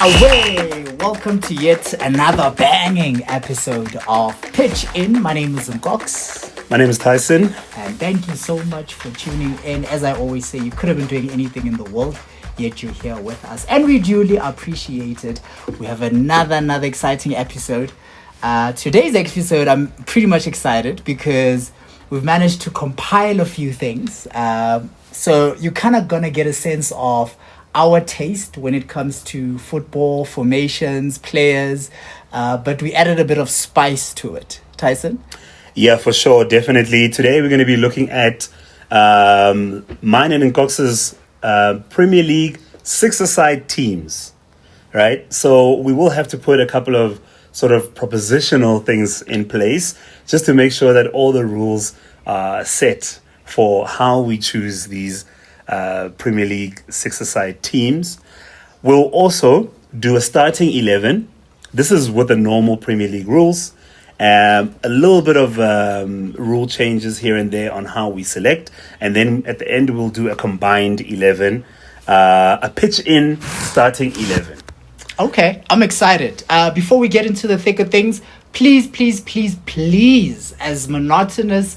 Away! Welcome to yet another banging episode of Pitch In. My name is Nkoks. My name is Tyson. And thank you so much for tuning in. As I always say, you could have been doing anything in the world, yet you're here with us. And we duly appreciate it. We have another exciting episode. Today's episode, I'm pretty much excited because we've managed to compile a few things. So you're kind of going to get a sense of our taste when it comes to football, formations, players, but we added a bit of spice to it. Tyson? Yeah, for sure, definitely. Today we're going to be looking at mine and Nkoks' Premier League six-a-side teams, right? So we will have to put a couple of sort of propositional things in place just to make sure that all the rules are set for how we choose these Premier League six-a-side teams. We'll also do a starting 11. This is with the normal Premier League rules. A little bit of rule changes here and there on how we select. And then at the end, we'll do a combined 11, a pitch-in starting 11. Okay, I'm excited. Before we get into the thick of things, please, as monotonous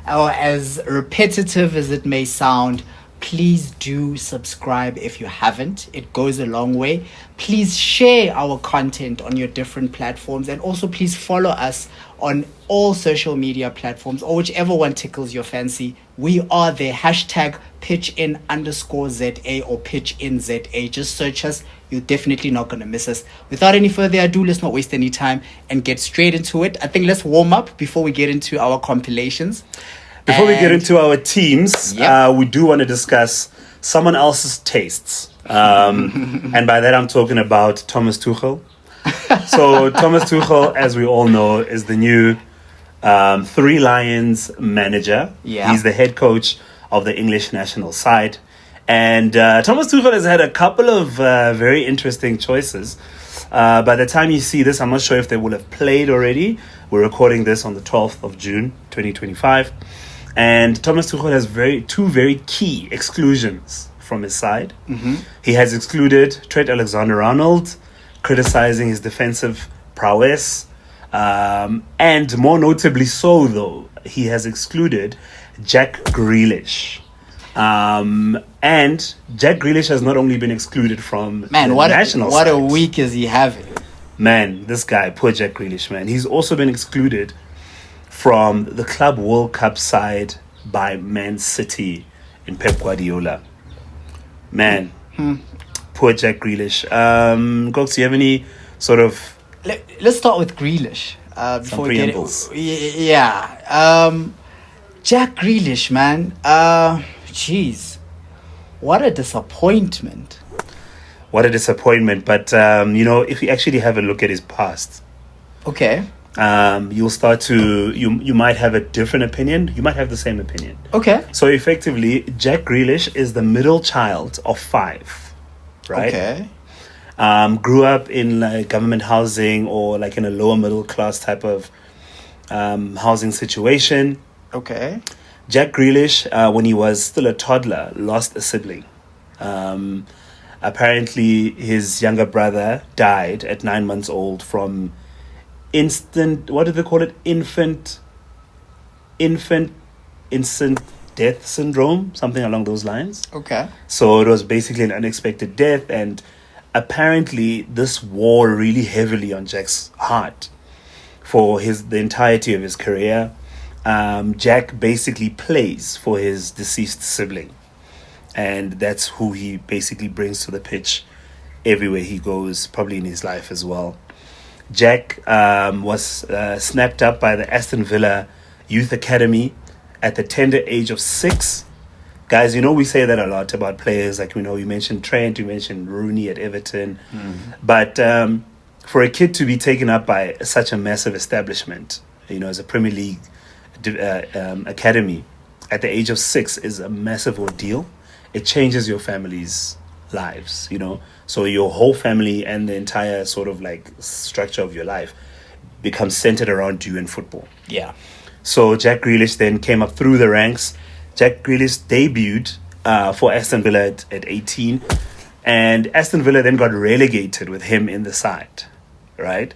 or as repetitive as it may sound, please do subscribe if you haven't. It goes a long way. Please share our content on your different platforms, and also please follow us on all social media platforms or whichever one tickles your fancy. We are there. Hashtag pitchin_ZA or pitchinZA. Just search us. You're definitely not going to miss us. Without any further ado, let's not waste any time and get straight into it. I think let's warm up before we get into our compilations. Before we get into our teams, we do want to discuss someone else's tastes. And by that, I'm talking about Thomas Tuchel. So Thomas Tuchel, as we all know, is the new Three Lions manager. Yeah. He's the head coach of the English national side. And Thomas Tuchel has had a couple of very interesting choices. By the time you see this, I'm not sure if they will have played already. We're recording this on the 12th of June, 2025. And Thomas Tuchel has two very key exclusions from his side. Mm-hmm. He has excluded Trent Alexander-Arnold, criticizing his defensive prowess. And more notably so, though, he has excluded Jack Grealish. And Jack Grealish has not only been excluded from the national side. What a side. week is he having? Man, this guy, poor Jack Grealish, man. He's also been excluded from the Club World Cup side by Man City in Pep Guardiola. Man, poor Jack Grealish. Nkoks, do you have any sort of... Let's start with Grealish. Before we get it. Yeah. Jack Grealish, man. Jeez. What a disappointment. What a disappointment. But, if you actually have a look at his past... Okay. You'll start to... You might have a different opinion. You might have the same opinion. Okay. So, effectively, Jack Grealish is the middle child of five. Right? Okay. Grew up in government housing or in a lower middle class type of housing situation. Okay. Jack Grealish, when he was still a toddler, lost a sibling. Apparently, his younger brother died at 9 months old from instant death syndrome, something along those lines. Okay. So it was basically an unexpected death, and apparently this wore really heavily on Jack's heart for the entirety of his career. Jack basically plays for his deceased sibling, and that's who he basically brings to the pitch everywhere he goes, probably in his life as well. Jack was snapped up by the Aston Villa Youth Academy at the tender age of 6. Guys, we say that a lot about players. You mentioned Trent, you mentioned Rooney at Everton. But for a kid to be taken up by such a massive establishment, as a Premier League academy at the age of 6 is a massive ordeal. It changes your family's lives, So your whole family and the entire sort of structure of your life becomes centered around you in football. Yeah. So Jack Grealish then came up through the ranks. Jack Grealish debuted for Aston Villa at 18 And Aston Villa then got relegated with him in the side, right?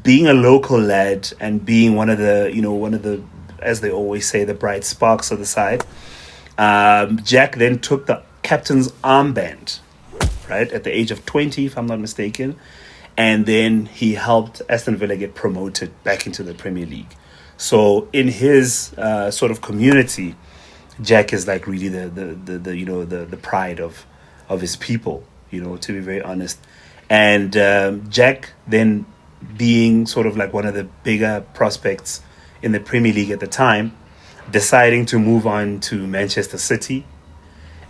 Being a local lad and being one of the, as they always say, the bright sparks of the side, Jack then took the captain's armband, right, at the age of 20, if I'm not mistaken. And then he helped Aston Villa get promoted back into the Premier League. So in his sort of community, Jack is like really the pride of his people, to be very honest. And Jack then being sort of like one of the bigger prospects in the Premier League at the time, deciding to move on to Manchester City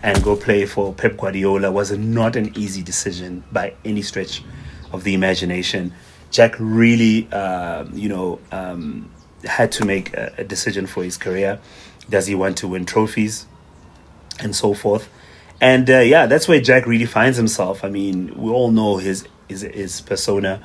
and go play for Pep Guardiola was not an easy decision by any stretch of the imagination. Jack really, had to make a decision for his career. Does he want to win trophies and so forth? And that's where Jack really finds himself. I mean, we all know his persona.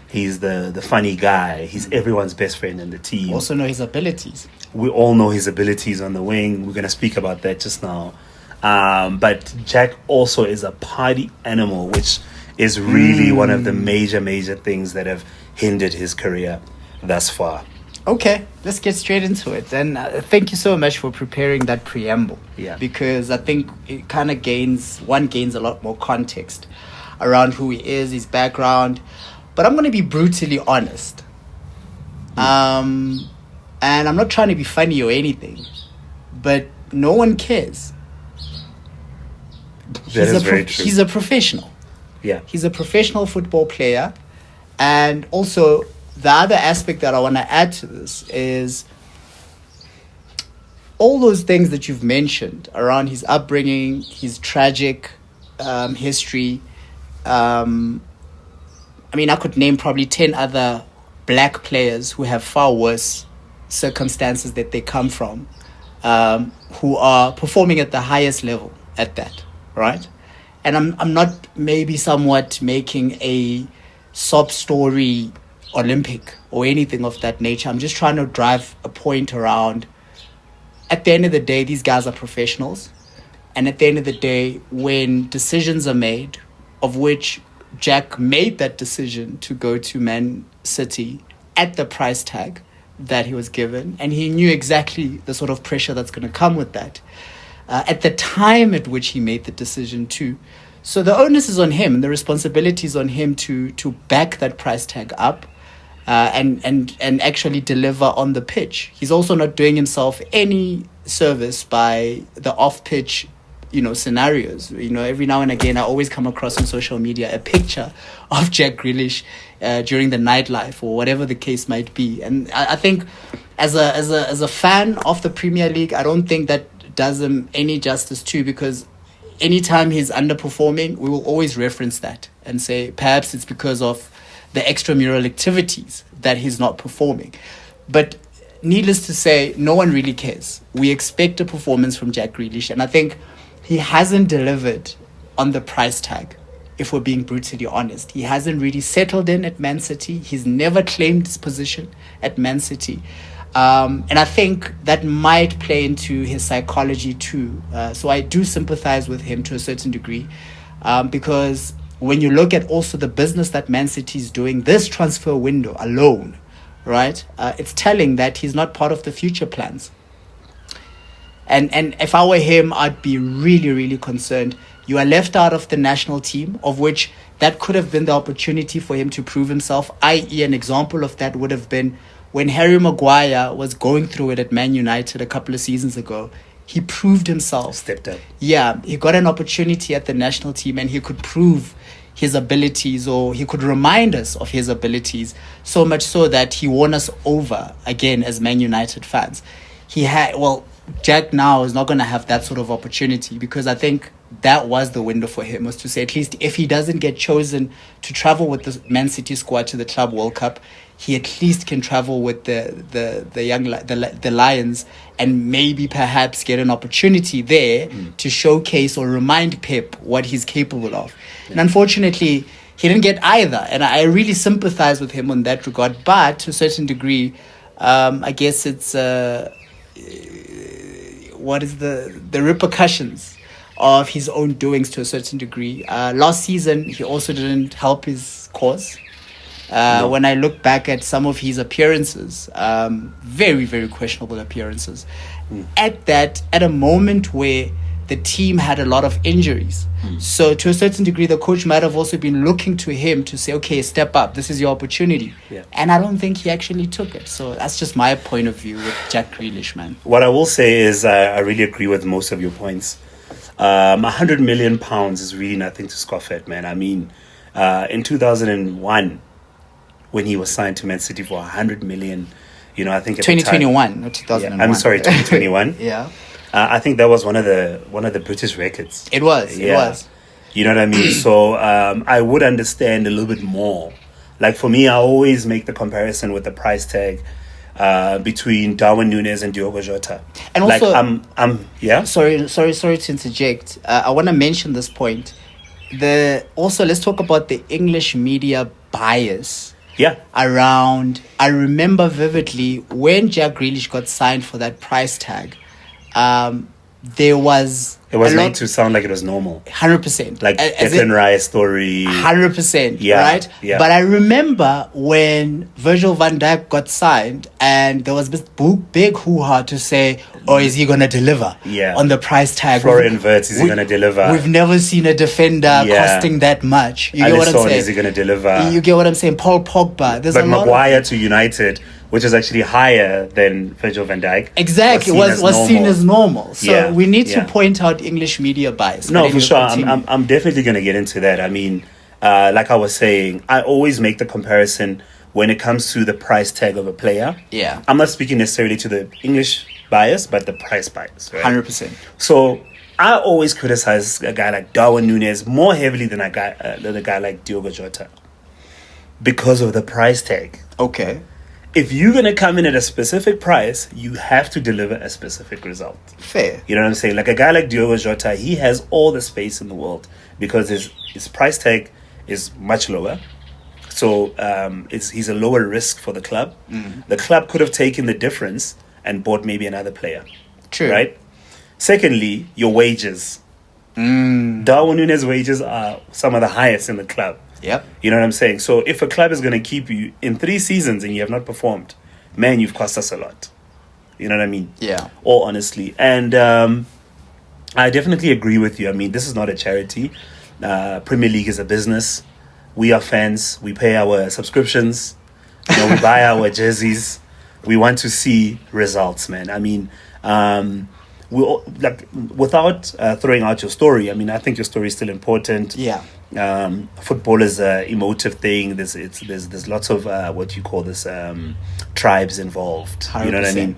He's the funny guy. He's everyone's best friend in the team. Also know his abilities. We all know his abilities on the wing. We're going to speak about that just now. But Jack also is a party animal, which is really one of the major things that have hindered his career thus far. Okay, let's get straight into it. And thank you so much for preparing that preamble. Yeah. Because I think it kind of gains a lot more context around who he is, his background. But I'm going to be brutally honest. And I'm not trying to be funny or anything, but no one cares. That is very true. He's a professional. Yeah. He's a professional football player. And also, the other aspect that I want to add to this is all those things that you've mentioned around his upbringing, his tragic history. I mean, I could name probably 10 other black players who have far worse circumstances that they come from, who are performing at the highest level at that, right? And I'm not maybe somewhat making a sob story Olympic or anything of that nature. I'm just trying to drive a point around, at the end of the day, these guys are professionals. And at the end of the day, when decisions are made, of which Jack made that decision to go to Man City at the price tag that he was given, and he knew exactly the sort of pressure that's going to come with that. At the time at which he made the decision too. So the onus is on him, and the responsibility is on him to back that price tag up and actually deliver on the pitch. He's also not doing himself any service by the off-pitch, scenarios. Every now and again, I always come across on social media a picture of Jack Grealish during the nightlife or whatever the case might be. And I think as a fan of the Premier League, I don't think that does him any justice too, because anytime he's underperforming, we will always reference that and say perhaps it's because of the extramural activities that he's not performing. But needless to say, no one really cares. We expect a performance from Jack Grealish, and I think he hasn't delivered on the price tag, if we're being brutally honest. He hasn't really settled in at Man City. He's never claimed his position at Man City. And I think that might play into his psychology too. So I do sympathize with him to a certain degree, because when you look at also the business that Man City is doing, this transfer window alone, right, it's telling that he's not part of the future plans. And if I were him, I'd be really, really concerned. You are left out of the national team, of which that could have been the opportunity for him to prove himself, i.e. an example of that would have been when Harry Maguire was going through it at Man United a couple of seasons ago. He proved himself. Stepped up. Yeah, he got an opportunity at the national team and he could prove his abilities, or he could remind us of his abilities, so much so that he won us over again as Man United fans. Jack now is not going to have that sort of opportunity, because I think that was the window for him, was to say at least if he doesn't get chosen to travel with the Man City squad to the Club World Cup, he at least can travel with the Lions and maybe perhaps get an opportunity there to showcase or remind Pep what he's capable of. Yeah. And unfortunately, he didn't get either. And I really sympathize with him on that regard. But to a certain degree, I guess it's what is the repercussions of his own doings to a certain degree. Last season, he also didn't help his cause. No. When I look back at some of his appearances, very, very questionable appearances. At a moment where the team had a lot of injuries. So to a certain degree, the coach might have also been looking to him to say, okay, step up. This is your opportunity. Yeah. And I don't think he actually took it. So that's just my point of view with Jack Grealish, man. What I will say is I really agree with most of your points. £100 million is really nothing to scoff at, man. I mean, in 2001, when he was signed to Man City for 100 million, you know, I think at 2021, not 2001. Yeah, I'm sorry, 2021. Yeah. I think that was one of the British records. It was. Yeah. It was. You know what I mean? So I would understand a little bit more. Like for me, I always make the comparison with the price tag between Darwin Núñez and Diogo Jota. And also, like, yeah. Sorry to interject. I want to mention this point. Also, let's talk about the English media bias. Yeah. Around, I remember vividly when Jack Grealish got signed for that price tag. There was It was made to sound like it was normal. 100%. Like Declan Rice story. 100%. Yeah, right? yeah. But I remember when Virgil van Dijk got signed and there was this big hoo-ha to say, oh, is he going to deliver on the price tag? Florian Wirtz, is he going to deliver? We've never seen a defender costing that much. You get what I'm saying? Is he going to deliver? You get what I'm saying? Paul Pogba. But Maguire to United, which is actually higher than Virgil van Dijk. Exactly, was seen as normal. So we need to point out English media bias. No, for sure. I'm definitely going to get into that. I mean, like I was saying, I always make the comparison when it comes to the price tag of a player. Yeah. I'm not speaking necessarily to the English bias, but the price bias. Right? 100%. So I always criticize a guy like Darwin Núñez more heavily than a guy like Diogo Jota because of the price tag. Okay. If you're going to come in at a specific price, you have to deliver a specific result. Fair. You know what I'm saying? Like a guy like Diogo Jota, he has all the space in the world because his price tag is much lower. So he's a lower risk for the club. The club could have taken the difference and bought maybe another player. True. Right? Secondly, your wages. Darwin Núñez's wages are some of the highest in the club. Yep. You know what I'm saying? So if a club is going to keep you in 3 seasons and you have not performed, man, you've cost us a lot. You know what I mean? Yeah. All honestly. And I definitely agree with you. I mean, this is not a charity. Premier League is a business. We are fans. We pay our subscriptions. You know, we buy our jerseys. We want to see results, man. I mean, without throwing out your story, I mean, I think your story is still important. Yeah. Football is an emotive thing. There's lots of what you call this tribes involved. 100%. You know what I mean?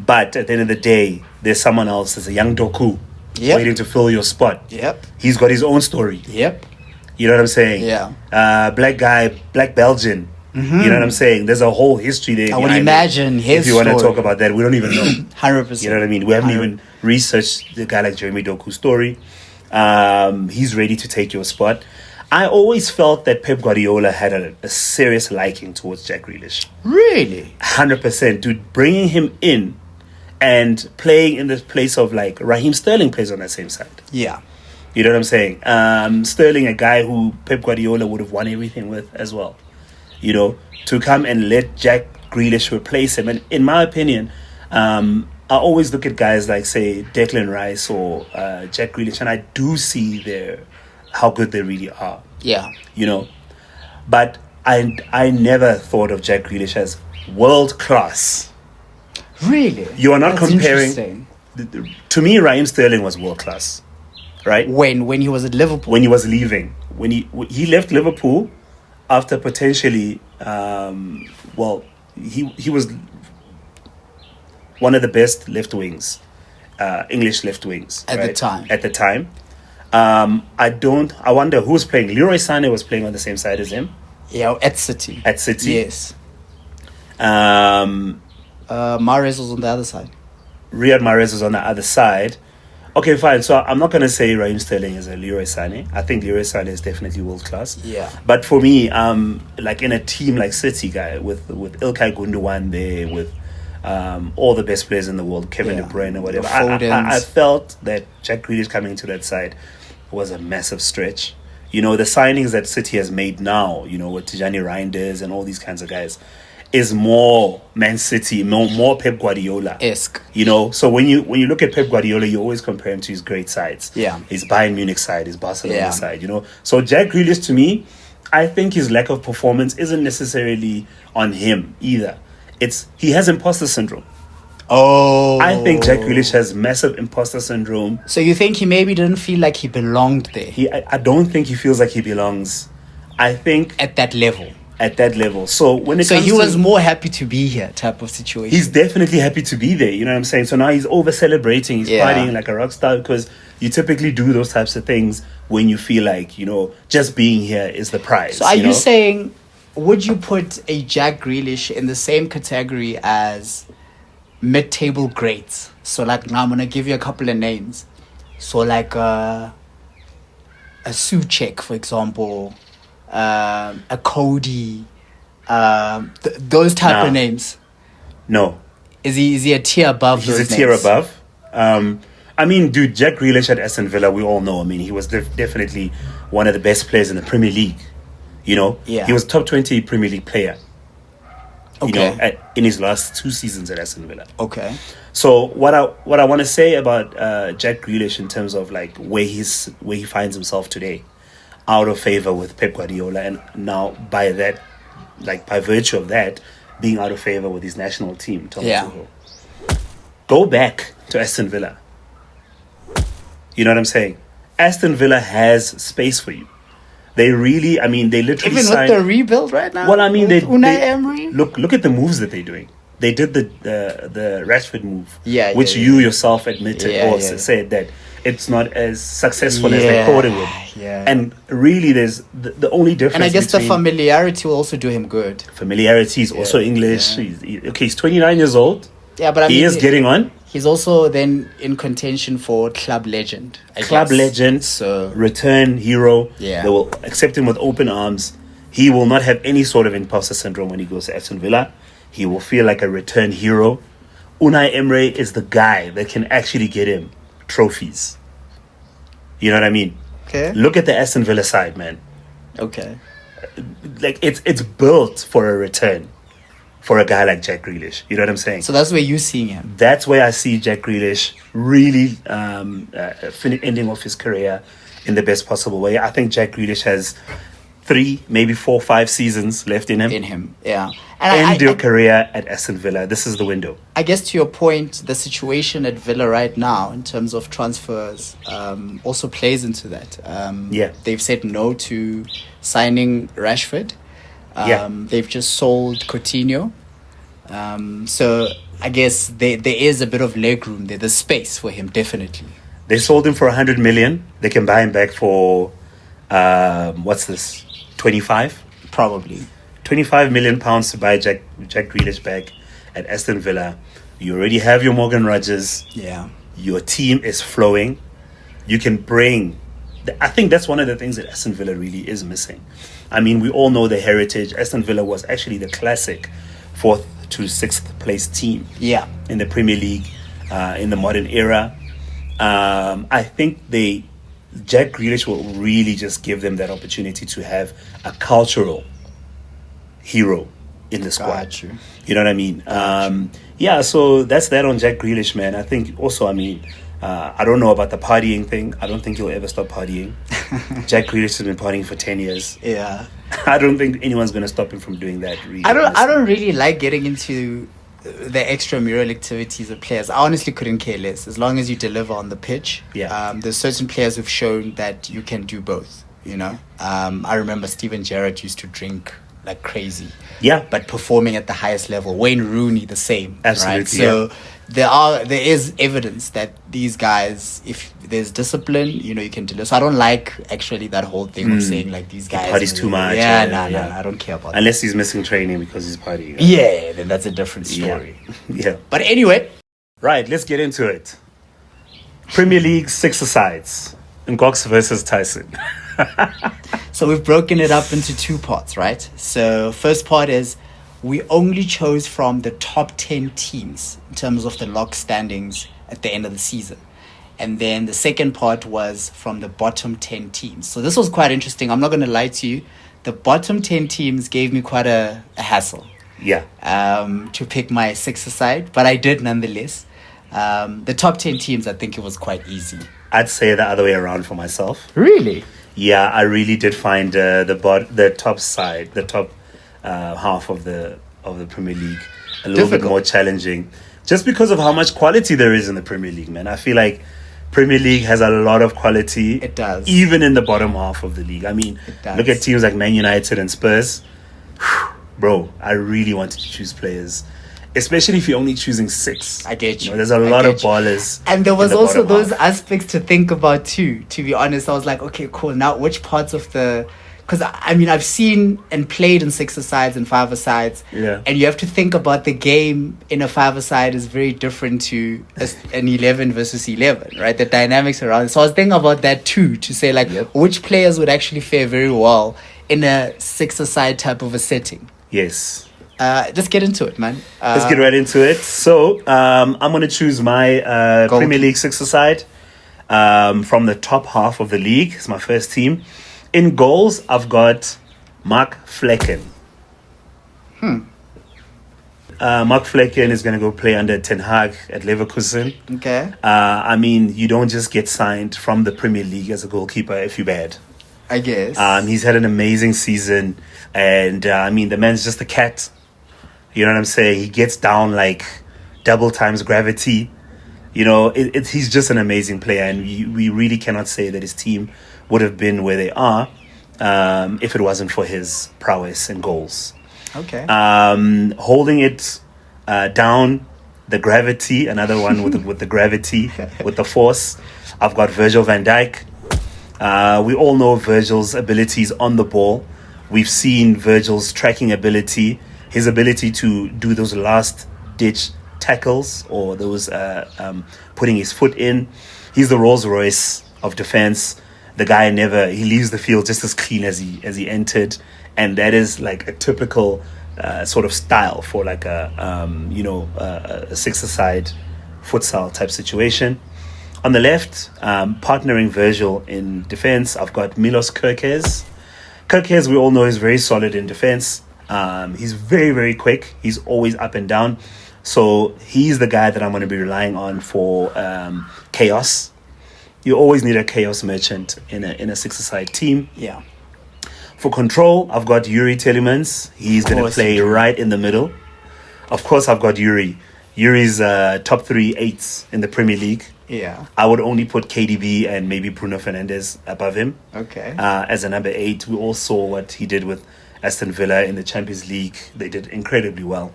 But at the end of the day, there's someone else. There's a young Doku waiting to fill your spot. Yep. He's got his own story. Yep. You know what I'm saying? Yeah. Black guy, black Belgian. You know what I'm saying? There's a whole history there. I would imagine his If you want to talk about that, we don't even know. 100%. You know what I mean? We haven't even researched the guy like Jeremy Doku's story. He's ready to take your spot. I always felt that Pep Guardiola had a serious liking towards Jack Grealish. Really? 100%. Dude, bringing him in and playing in the place of like Raheem Sterling plays on that same side. Yeah. You know what I'm saying? Sterling, a guy who Pep Guardiola would have won everything with as well. You know, to come and let Jack Grealish replace him. And in my opinion, I always look at guys like, say, Declan Rice or Jack Grealish, and I do see how good they really are. Yeah. You know, but I never thought of Jack Grealish as world class. Really? You are not That's comparing. To me, Raheem Sterling was world class, right? When he was at Liverpool. When he was leaving, when he left Liverpool after potentially, he was one of the best left wings, English left wings at the time. At the time, I wonder who was playing. Leroy Sané was playing on the same side as him. Yeah, at City. At City, yes. Mahrez was on the other side. Riyad Mahrez was on the other side. Okay, fine. So I'm not going to say Raheem Sterling is a Leroy Sané. I think Leroy Sané is definitely world class. Yeah. But for me, like in a team like City, guy with Ilkay Gundogan there, with all the best players in the world, Kevin De Bruyne or whatever. I felt that Jack Grealish coming into that side was a massive stretch. You know, the signings that City has made now, you know, with Tijani Reinders and all these kinds of guys, is more Man City, more Pep Guardiola-esque. You know, so when you look at Pep Guardiola, you always compare him to his great sides. Yeah. His Bayern Munich side, his Barcelona side, you know. So Jack Grealish, to me, I think his lack of performance isn't necessarily on him either. He has imposter syndrome. Oh. I think Jack Grealish has massive imposter syndrome. So you think he maybe didn't feel like he belonged there? I don't think he feels like he belongs. I think at that level. So when it comes he was more happy to be here type of situation. He's definitely happy to be there, you know what I'm saying? So now he's over celebrating, he's partying like a rock star, because you typically do those types of things when you feel like, you know, just being here is the prize. So are you saying, would you put a Jack Grealish in the same category as mid-table greats? So like, now I'm going to give you a couple of names. So like a Suchek, for example, a Cody, those type of names. No. Is he a tier above those names? He's a tier above. I mean, dude, Jack Grealish at Aston Villa, we all know. I mean, he was definitely one of the best players in the Premier League. You know? Yeah. He was top 20 Premier League player. Okay. You know, in his last 2 seasons at Aston Villa. Okay. So what I want to say about Jack Grealish in terms of like where he finds himself today, out of favor with Pep Guardiola, and now by virtue of that, being out of favor with his national team, Tuchel. Go back to Aston Villa. You know what I'm saying? Aston Villa has space for you. They literally even signed, with the rebuild right now. Well, I mean, Unai Emery. Look at the moves that they're doing. They did the Rashford move, which you yourself admitted said that it's not as successful as they thought it would. Yeah. And really, there's the only difference. And I guess the familiarity will also do him good. Familiarity is also English. Yeah. He's 29 years old. Yeah, but he is getting on. He's also then in contention for club legend. Legend, so return hero. Yeah. They will accept him with open arms. He will not have any sort of imposter syndrome when he goes to Aston Villa. He will feel like a return hero. Unai Emery is the guy that can actually get him trophies. You know what I mean? Okay. Look at the Aston Villa side, man. Okay. Like it's built for a return for a guy like Jack Grealish. You know what I'm saying? So that's where you're seeing him. That's where I see Jack Grealish really ending off his career in the best possible way. I think Jack Grealish has 3, maybe 4, 5 seasons left in him. Yeah. And end your career at Aston Villa. This is the window. I guess to your point, the situation at Villa right now in terms of transfers also plays into that. They've said no to signing Rashford. They've just sold Coutinho. So I guess there is a bit of leg room there. There's space for him, definitely. They sold him for 100 million. They can buy him back for, what's this, 25? Probably. 25 million pounds to buy Jack Grealish back at Aston Villa. You already have your Morgan Rodgers. Yeah. Your team is flowing. You can bring... I think that's one of the things that Aston Villa really is missing. I mean, we all know the heritage. Aston Villa was actually the classic 4th to 6th place team in the Premier League in the modern era. I think Jack Grealish will really just give them that opportunity to have a cultural hero in the squad. Got you. You know what I mean? So that's that on Jack Grealish, man. I think also, I don't know about the partying thing. I don't think he'll ever stop partying. Jack Grealish has been partying for 10 years. Yeah. I don't think anyone's going to stop him from doing that. Really, I don't really like getting into the extramural activities of players. I honestly couldn't care less as long as you deliver on the pitch. Yeah. There's certain players who've shown that you can do both. You know, I remember Steven Gerrard used to drink like crazy. Yeah. But performing at the highest level. Wayne Rooney the same. Absolutely. Right? So there is evidence that these guys, if there's discipline, you know, you can deliver. So I don't like actually that whole thing of saying like these guys parties too much. No, I don't care about unless he's missing training because he's partying. Yeah, then that's a different story. Yeah. But anyway, right, let's get into it. Premier League 6-a-sides. Nkoks versus Tyson. So we've broken it up into 2 parts, right? So first part is, we only chose from the top 10 teams in terms of the lock standings at the end of the season. And then the second part was from the bottom 10 teams. So this was quite interesting. I'm not going to lie to you. The bottom 10 teams gave me quite a hassle. Yeah. To pick my six-a-side, but I did nonetheless. The top 10 teams, I think it was quite easy. I'd say the other way around for myself. Really? Yeah, I really did find the top side, the top half of the Premier League a little bit more challenging, just because of how much quality there is in the Premier League, man. I feel like Premier League has a lot of quality. It does. Even in the bottom half of the league. I mean, look at teams like Man United and Spurs. Bro, I really wanted to choose players, especially if you're only choosing 6. I get you. There's a lot of ballers. And there was also those aspects to think about too, to be honest. I was like, okay, cool. Now, which parts of the... Because, I mean, I've seen and played in 6-a-sides and 5-a-sides. Yeah. And you have to think about the game in a 5-a-side is very different to an 11 versus 11, right? The dynamics around it. So I was thinking about that too, to say, like, which players would actually fare very well in a 6-a-side type of a setting. Yes. Just get into it, man. Let's get right into it. So, I'm going to choose my Premier League 6-a-side from the top half of the league. It's my first team. In goals, I've got Mark Flecken. Mark Flecken is going to go play under Ten Hag at Leverkusen. Okay. I mean, you don't just get signed from the Premier League as a goalkeeper if you're bad. I guess. He's had an amazing season. And, I mean, the man's just a cat. You know what I'm saying? He gets down like double times gravity. You know, he's just an amazing player. And we really cannot say that his team would have been where they are if it wasn't for his prowess and goals. Okay. Holding it down, the gravity, another one with the gravity, with the force. I've got Virgil van Dijk. We all know Virgil's abilities on the ball. We've seen Virgil's tracking ability, his ability to do those last-ditch tackles or those putting his foot in. He's the Rolls Royce of defense. The guy he leaves the field just as clean as he entered, and that is like a typical sort of style for like a 6-a-side futsal type situation. On the left, partnering Virgil in defense, I've got Milos Kerkez. Kerkez, we all know, is very solid in defense. He's very, very quick. He's always up and down. So he's the guy that I'm going to be relying on for chaos. You always need a chaos merchant in a 6-a-side team. Yeah. For control, I've got Yuri Telemans. He's going to play right in the middle. Of course, I've got Yuri. Yuri's top 3 8s in the Premier League. Yeah. I would only put KDB and maybe Bruno Fernandes above him. Okay. As a number 8, we all saw what he did with Aston Villa in the Champions League. They did incredibly well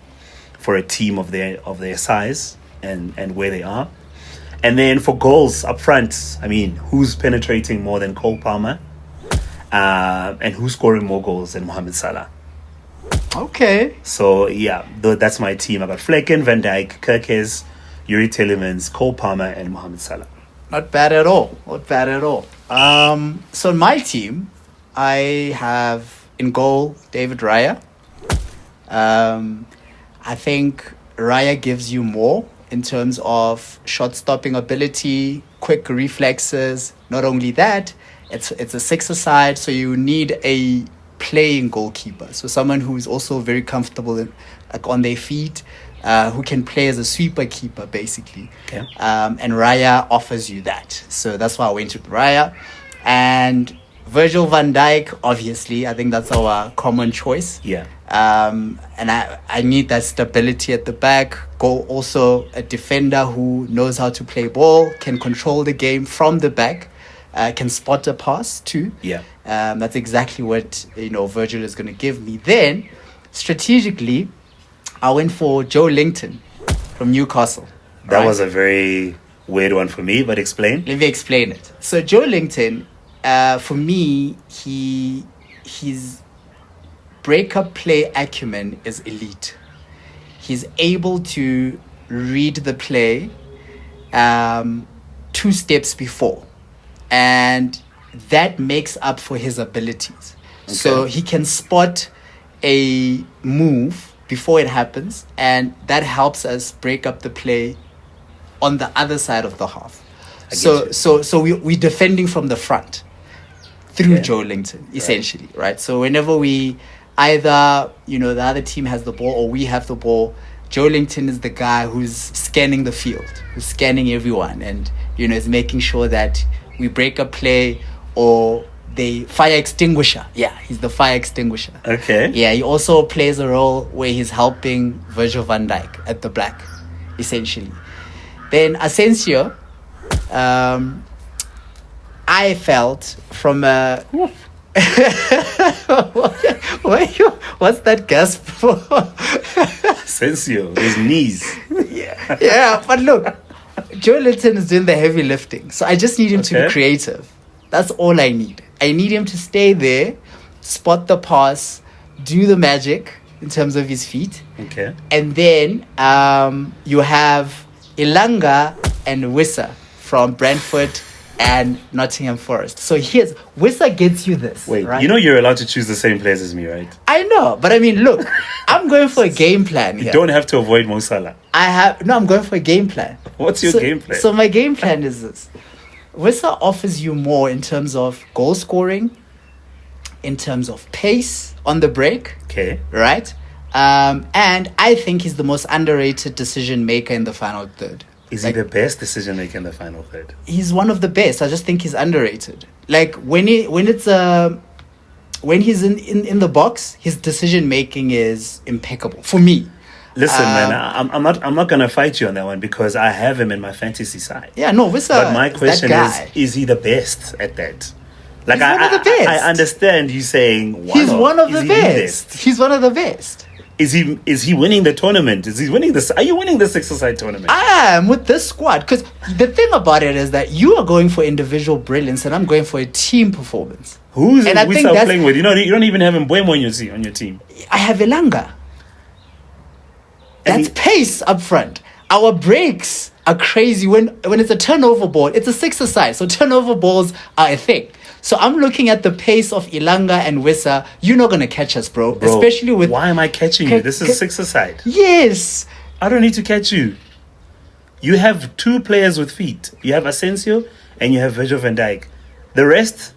for a team of their size and where they are. And then for goals up front, I mean, who's penetrating more than Cole Palmer? And who's scoring more goals than Mohamed Salah? Okay. So, yeah, that's my team. I got Flecken, Van Dijk, Kerkez, Yuri Telemans, Cole Palmer, and Mohamed Salah. Not bad at all. So in my team, I have in goal David Raya. I think Raya gives you more in terms of shot-stopping ability, quick reflexes. Not only that, it's a 6-a-side, so you need a playing goalkeeper. So someone who is also very comfortable on their feet, who can play as a sweeper keeper, basically. Okay. And Raya offers you that. So that's why I went with Raya. And Virgil van Dijk, obviously, I think that's our common choice. Yeah. And I need that stability at the back. Also a defender who knows how to play ball, can control the game from the back, can spot a pass too. Yeah. That's exactly what Virgil is going to give me. Then, strategically, I went for Joe Linton from Newcastle. That was a very weird one for me, but explain. Let me explain it. So Joe Linton, for me, his breakup play acumen is elite. He's able to read the play 2 steps before, and that makes up for his abilities. Okay. So he can spot a move before it happens, and that helps us break up the play on the other side of the half. So we're defending from the front through Joe Linton, essentially, right? So whenever we either, the other team has the ball or we have the ball, Joe Linton is the guy who's scanning the field, who's scanning everyone, and is making sure that we break up play or the fire extinguisher. Yeah, he's the fire extinguisher. Okay. Yeah, he also plays a role where he's helping Virgil van Dijk at the black, essentially. Then Asensio, I felt from a... What's that gasp for? Asensio, his knees. Yeah, but look, Joe Linton is doing the heavy lifting, so I just need him to be creative. That's all I need. I need him to stay there, spot the pass, do the magic in terms of his feet. Okay. And then you have Ilanga and Wissa from Brentford and Nottingham Forest. So here's Wissa gets you this. Wait, right? you're allowed to choose the same players as me, right? I know, but I mean, look, I'm going for a game plan here. You don't have to avoid Mo Salah. I'm going for a game plan. What's your game plan? So my game plan is this. Wissa offers you more in terms of goal scoring, in terms of pace on the break. Okay. Right? And I think he's the most underrated decision maker in the final third. Is he the best decision maker in the final third? He's one of the best. I just think he's underrated. Like when he's in the box, his decision making is impeccable for me. Listen, man, I'm not gonna fight you on that one because I have him in my fantasy side. Yeah, no, Wissa. But my question is he the best at that? Like he's one of the best. I understand you saying he's one of the best. He's one of the best. Is he winning the tournament? Are you winning the six-a-side tournament? I am with this squad because the thing about it is that you are going for individual brilliance and I'm going for a team performance. Who's Wissa playing with? You don't even have Mbeumo on your team. I have Elanga. That's pace up front. Our breaks are crazy. When it's a turnover ball, it's a six-a-side. So turnover balls are a thing. So I'm looking at the pace of Ilanga and Wissa. You're not going to catch us, bro. Especially with... Why am I catching you? This is six-a-side. Yes. I don't need to catch you. You have two players with feet. You have Asensio and you have Virgil van Dijk. The rest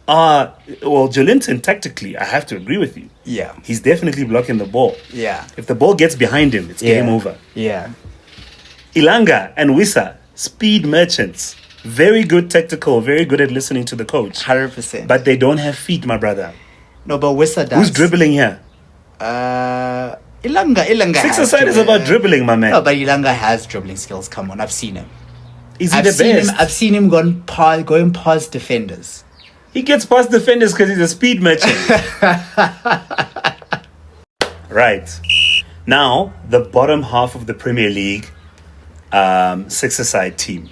are... Well, Jolinton, tactically, I have to agree with you. Yeah. He's definitely blocking the ball. Yeah. If the ball gets behind him, it's game over. Yeah. Ilanga and Wissa, speed merchants. Very good tactical, very good at listening to the coach. 100%. But they don't have feet, my brother. No, but Wissa does. Who's dribbling here? Ilanga. Six-a-side is about dribbling, my man. No, but Ilanga has dribbling skills. Come on, I've seen him. Is he the best? I've seen him going past defenders. He gets past defenders because he's a speed merchant. Right. Now, the bottom half of the Premier League six-a-side team.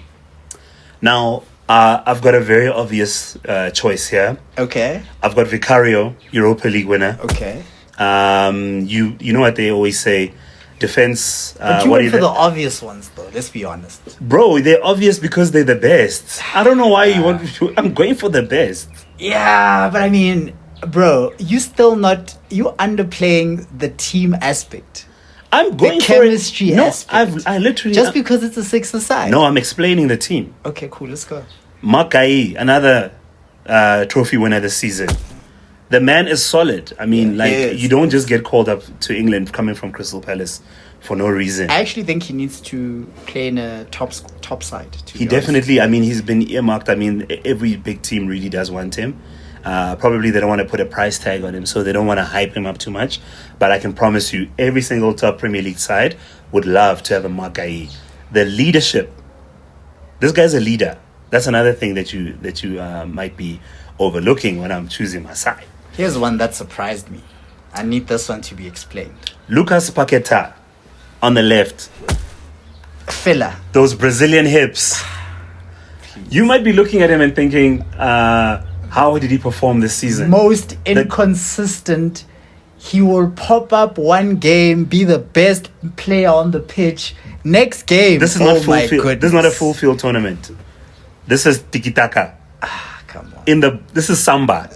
Now, I've got a very obvious choice here. Okay. I've got Vicario, Europa League winner. Okay. You know what they always say, defense. But you went for the obvious ones, though. Let's be honest. Bro, they're obvious because they're the best. I don't know why you want to. I'm going for the best. Yeah, but I mean, bro, you underplaying the team aspect. I'm going the for chemistry it. No, aspect. I literally just because it's a six-a-side. No, I'm explaining the team. Okay, cool. Let's go. Makai, another trophy winner this season. The man is solid. I mean, you don't just get called up to England coming from Crystal Palace for no reason. I actually think he needs to play in a top side. He definitely. I mean, he's been earmarked. I mean, every big team really does want him. Probably they don't want to put a price tag on him, so they don't want to hype him up too much. But I can promise you, every single top Premier League side would love to have a Makai. The leadership. This guy's a leader. That's another thing that you might be overlooking when I'm choosing my side. Here's one that surprised me. I need this one to be explained. Lucas Paqueta on the left. Filler. Those Brazilian hips. You might be looking at him and thinking, how did he perform this season? Most inconsistent. He will pop up one game, be the best player on the pitch. Next game, this is not full field. This is not a full field tournament. This is tiki-taka. Come on. This is samba.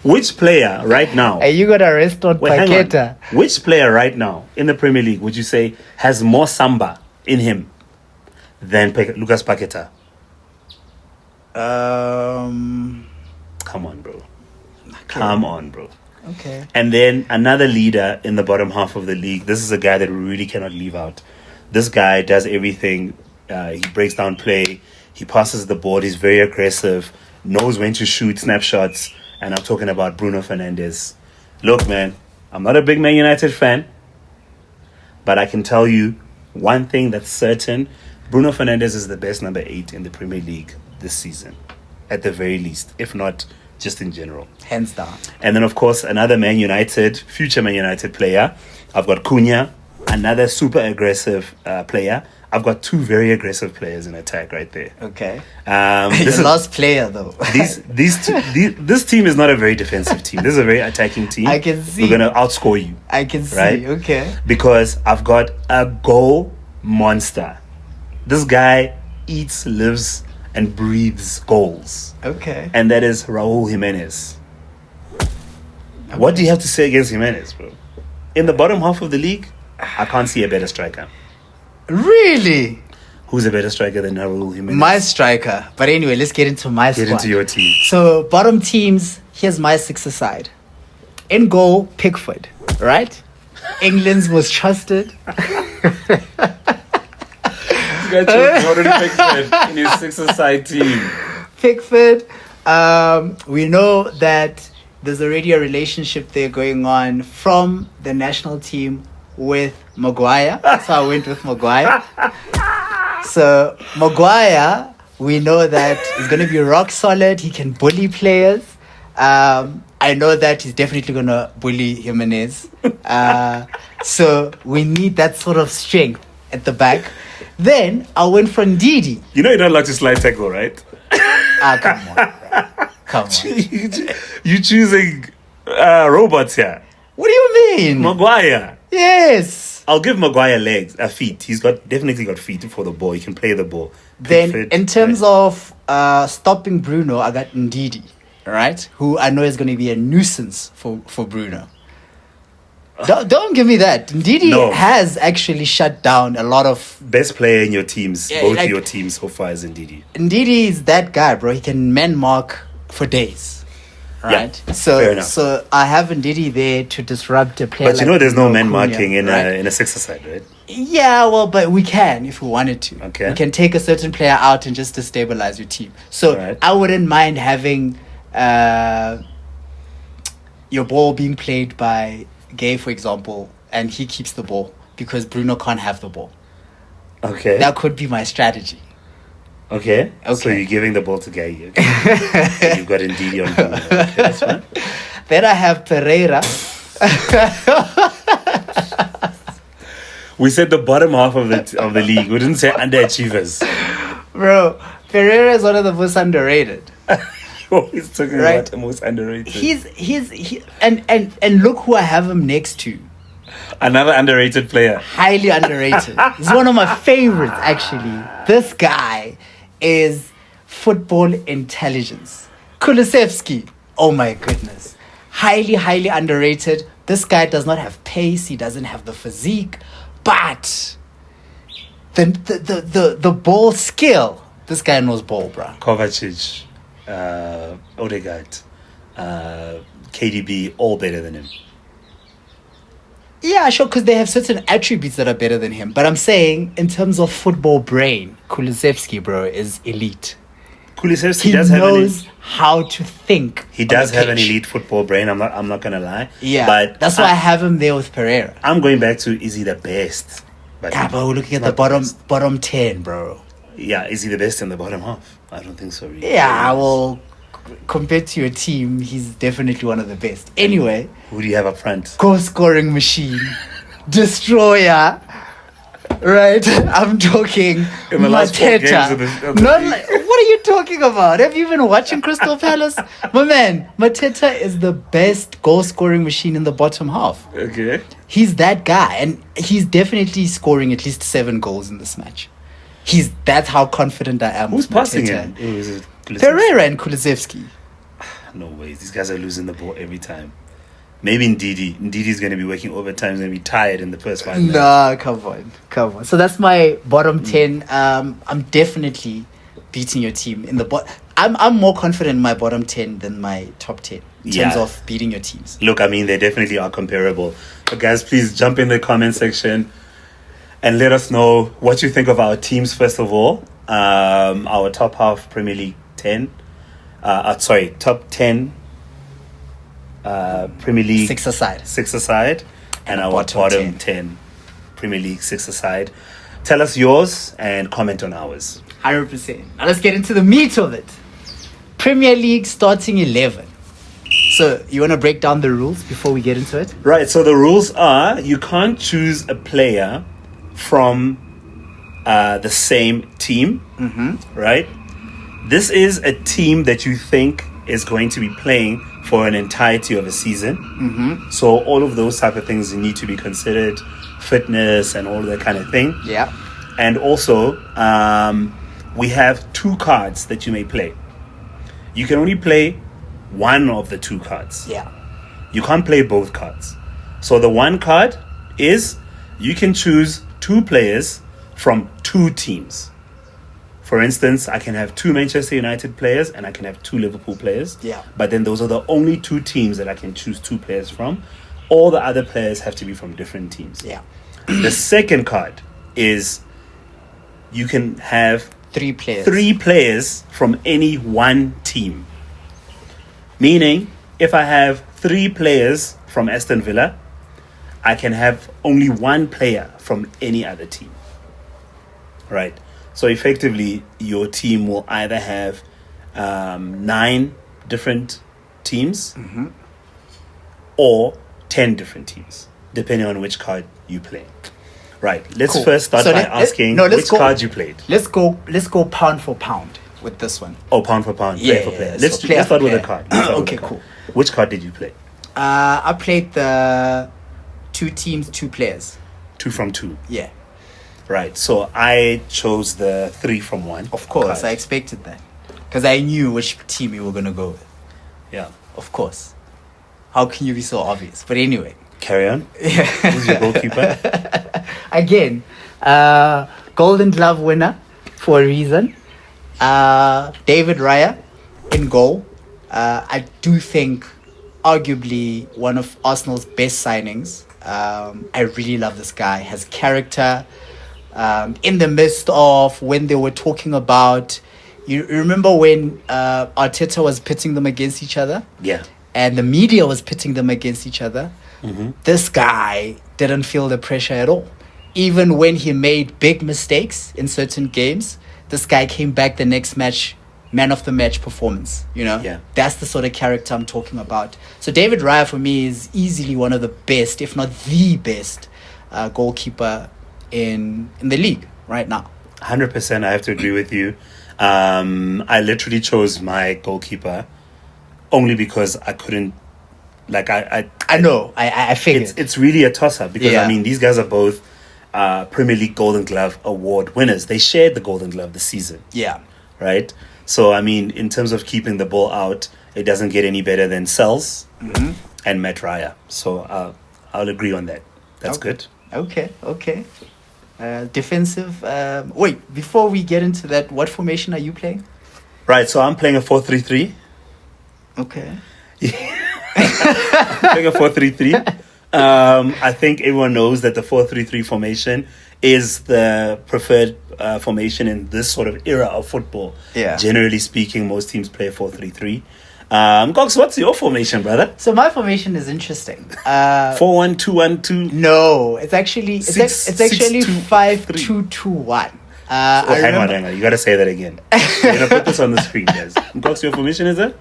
Which player right now? Are you gonna rest on Wait, hang Paqueta? on. Which player right now in the Premier League would you say has more samba in him than Lucas Paqueta? Come on, bro. Come on, bro. Okay. And then another leader in the bottom half of the league. This is a guy that we really cannot leave out. This guy does everything. He breaks down play. He passes the ball. He's very aggressive. Knows when to shoot snapshots. And I'm talking about Bruno Fernandes. Look, man, I'm not a big Man United fan. But I can tell you one thing that's certain. Bruno Fernandes is the best number 8 in the Premier League this season. At the very least. If not, just in general. Hands down. And then, of course, another future Man United player. I've got Cunha, another super aggressive player. I've got 2 very aggressive players in attack right there. Okay. This Your last player, though. This team is not a very defensive team. This is a very attacking team. I can see. We're going to outscore you. I can see. Right? Okay. Because I've got a goal monster. This guy eats, lives, and breathes goals. Okay. And that is Raul Jimenez. Okay. What do you have to say against Jimenez, bro? In the bottom half of the league, I can't see a better striker. Really? Who's a better striker than Raul Jimenez? My striker. But anyway, let's get into my squad. Get into your team. So, bottom teams, here's my 6 side. In goal, Pickford, right? England's most trusted. You got Jordan Pickford in his 6-a-side team. Pickford. We know that there's already a relationship there going on from the national team with Maguire. So I went with Maguire. So Maguire, we know that he's going to be rock solid. He can bully players. I know that he's definitely going to bully Jimenez. So we need that sort of strength at the back. Then I went for Ndidi. You know you don't like to slide tackle, right? Come on, bro. Come on. You choosing robots here. What do you mean? Maguire. Yes. I'll give Maguire feet. He's definitely got feet for the ball. He can play the ball. Then Pickford, in terms of stopping Bruno, I got Ndidi, right? Who I know is going to be a nuisance for Bruno. Don't give me that. Ndidi has actually shut down a lot of... Best player in your teams, both your teams so far is Ndidi. Ndidi is that guy, bro. He can man mark for days. Right? Yeah, fair enough. So I have Ndidi there to disrupt a player. But there's no man marking in right? a 6-a-side, right? Yeah, well, but we can if we wanted to. Okay. We can take a certain player out and just destabilize your team. So right. I wouldn't mind having your ball being played by Gay, for example, and he keeps the ball because Bruno can't have the ball. Okay. That could be my strategy. Okay. So you're giving the ball to Gay. Okay. You've got Ndidi on Bruno. Okay, that's fine. Then I have Pereira. We said the bottom half of the league. We didn't say underachievers. Bro, Pereira is one of the most underrated. He's talking about the most underrated. And look who I have him next to. Another underrated player. Highly underrated. He's one of my favorites, actually. This guy is football intelligence. Kulusevski. Oh my goodness. Highly, highly underrated. This guy does not have pace. He doesn't have the physique. But the ball skill. This guy knows ball, bro. Kovacic. Odegaard, KDB, all better than him. Yeah, sure, because they have certain attributes that are better than him. But I'm saying, in terms of football brain, Kulusevski, bro, is elite. Kulusevski knows how to think. He does have an elite football brain. I'm not gonna lie. Yeah, but that's why I have him there with Pereira. I'm going back to, is he the best? But we're looking at the bottom 10, bro. Yeah, is he the best in the bottom half? I don't think so. Really. Yeah, well, compared to your team, he's definitely one of the best. Anyway, who do you have up front? Goal scoring machine, destroyer. Right, I'm talking in the last 4 games of the what are you talking about? Have you been watching Crystal Palace? My man, Mateta is the best goal scoring machine in the bottom half. Okay. He's that guy, and he's definitely scoring at least 7 goals in this match. That's how confident I am. Who's passing him? Pereira and Kulusevski. No ways. These guys are losing the ball every time. Maybe Ndidi's going to be working overtime. He's going to be tired in the first 5 minutes. Nah, come on. So that's my bottom 10. I'm definitely beating your team in the I'm more confident in my bottom 10 than my top 10 in terms of beating your teams. Look, I mean, they definitely are comparable. But guys, please jump in the comment section and let us know what you think of our teams, first of all. Our top half Premier League 10. Top 10 Premier League 6 aside. 6 aside. And our bottom bottom 10 Premier League 6 aside. Tell us yours and comment on ours. 100%. Now let's get into the meat of it. Premier League starting 11. So you want to break down the rules before we get into it? Right, so the rules are you can't choose a player from the same team, right? This is a team that you think is going to be playing for an entirety of a season. So all of those type of things need to be considered, fitness and all that kind of thing. Yeah. And also, we have 2 cards that you may play. You can only play one of the 2 cards. Yeah. You can't play both cards. So the one card is you can choose 2 players from 2 teams. For instance, I can have 2 Manchester United players and I can have 2 Liverpool players. Yeah. But then those are the only 2 teams that I can choose 2 players from. All the other players have to be from different teams. Yeah. The second card is you can have 3 players. 3 players from any one team. Meaning, if I have 3 players from Aston Villa, I can have only 1 player from any other team. Right? So effectively, your team will either have 9 different teams or 10 different teams, depending on which card you play. Right. Let's first start by asking which card you played. Let's go pound for pound with this one. Oh, pound for pound, player for player. Let's start with a card. Okay, cool. Which card did you play? I played the 2 teams, 2 players. 2 from 2. Yeah. Right. So I chose the 3 from 1. Of course, card. I expected that. Because I knew which team you were going to go with. Yeah. Of course. How can you be so obvious? But anyway. Carry on. Who's your goalkeeper? Again, Golden Glove winner for a reason. David Raya in goal. I do think arguably one of Arsenal's best signings. I really love this guy. Has character. In the midst of when they were talking about, you remember when Arteta was pitting them against each other? Yeah. And the media was pitting them against each other. This guy didn't feel the pressure at all. Even when he made big mistakes in certain games, this guy came back the next match, man of the match performance. You know, that's the sort of character I'm talking about. So David Raya for me is easily one of the best, if not the best, goalkeeper in the league right now. 100%. I have to agree with you. I literally chose my goalkeeper only because I couldn't. I know. I figured it's really a toss up because I mean these guys are both Premier League Golden Glove award winners. They shared the Golden Glove this season. Yeah. Right. So I mean, in terms of keeping the ball out, it doesn't get any better than Sells and Matt Raya. So I'll agree on that. That's good. Okay. Defensive. Wait, before we get into that, what formation are you playing? Right. So I'm playing a 4-3-3. Okay. Playing a 4-3-3. I think everyone knows that the 4-3-3 formation is the preferred formation in this sort of era of football. Yeah. Generally speaking, most teams play 4-3-3. Nkoks, what's your formation, brother? So my formation is interesting. 4-1-2-1-2. No, it's actually 5-2-2-1. Hang on. You gotta say that again. You're gonna put this on the screen, guys. Nkoks, your formation is it?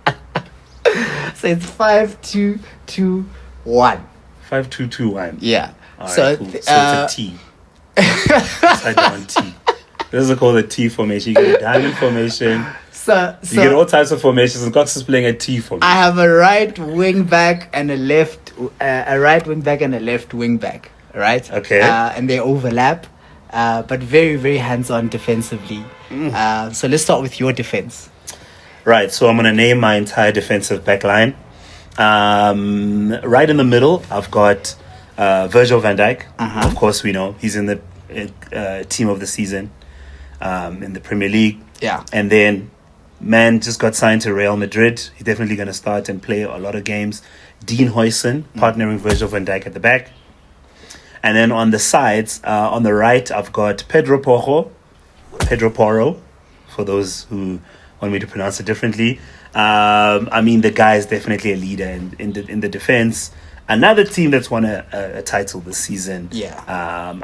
So it's 5-2-2-1. 5-2-2-1. Yeah. All right, cool. So it's a T. Upside down T. This is called a T formation. You get a diamond formation. So you get all types of formations. And Nkoks is playing a T formation. I have a right wing back and a left wing back. Right. Okay. And they overlap, but very very hands on defensively. So let's start with your defense. Right, so I'm going to name my entire defensive back line. Right in the middle, I've got Virgil van Dijk. Of course, we know he's in the team of the season in the Premier League. Yeah. And then, man just got signed to Real Madrid. He's definitely going to start and play a lot of games. Dean Huijsen, partnering Virgil van Dijk at the back. And then on the sides, on the right, I've got Pedro Porro, for those who want me to pronounce it differently. I mean, the guy is definitely a leader in the defense. Another team that's won a title this season. Yeah.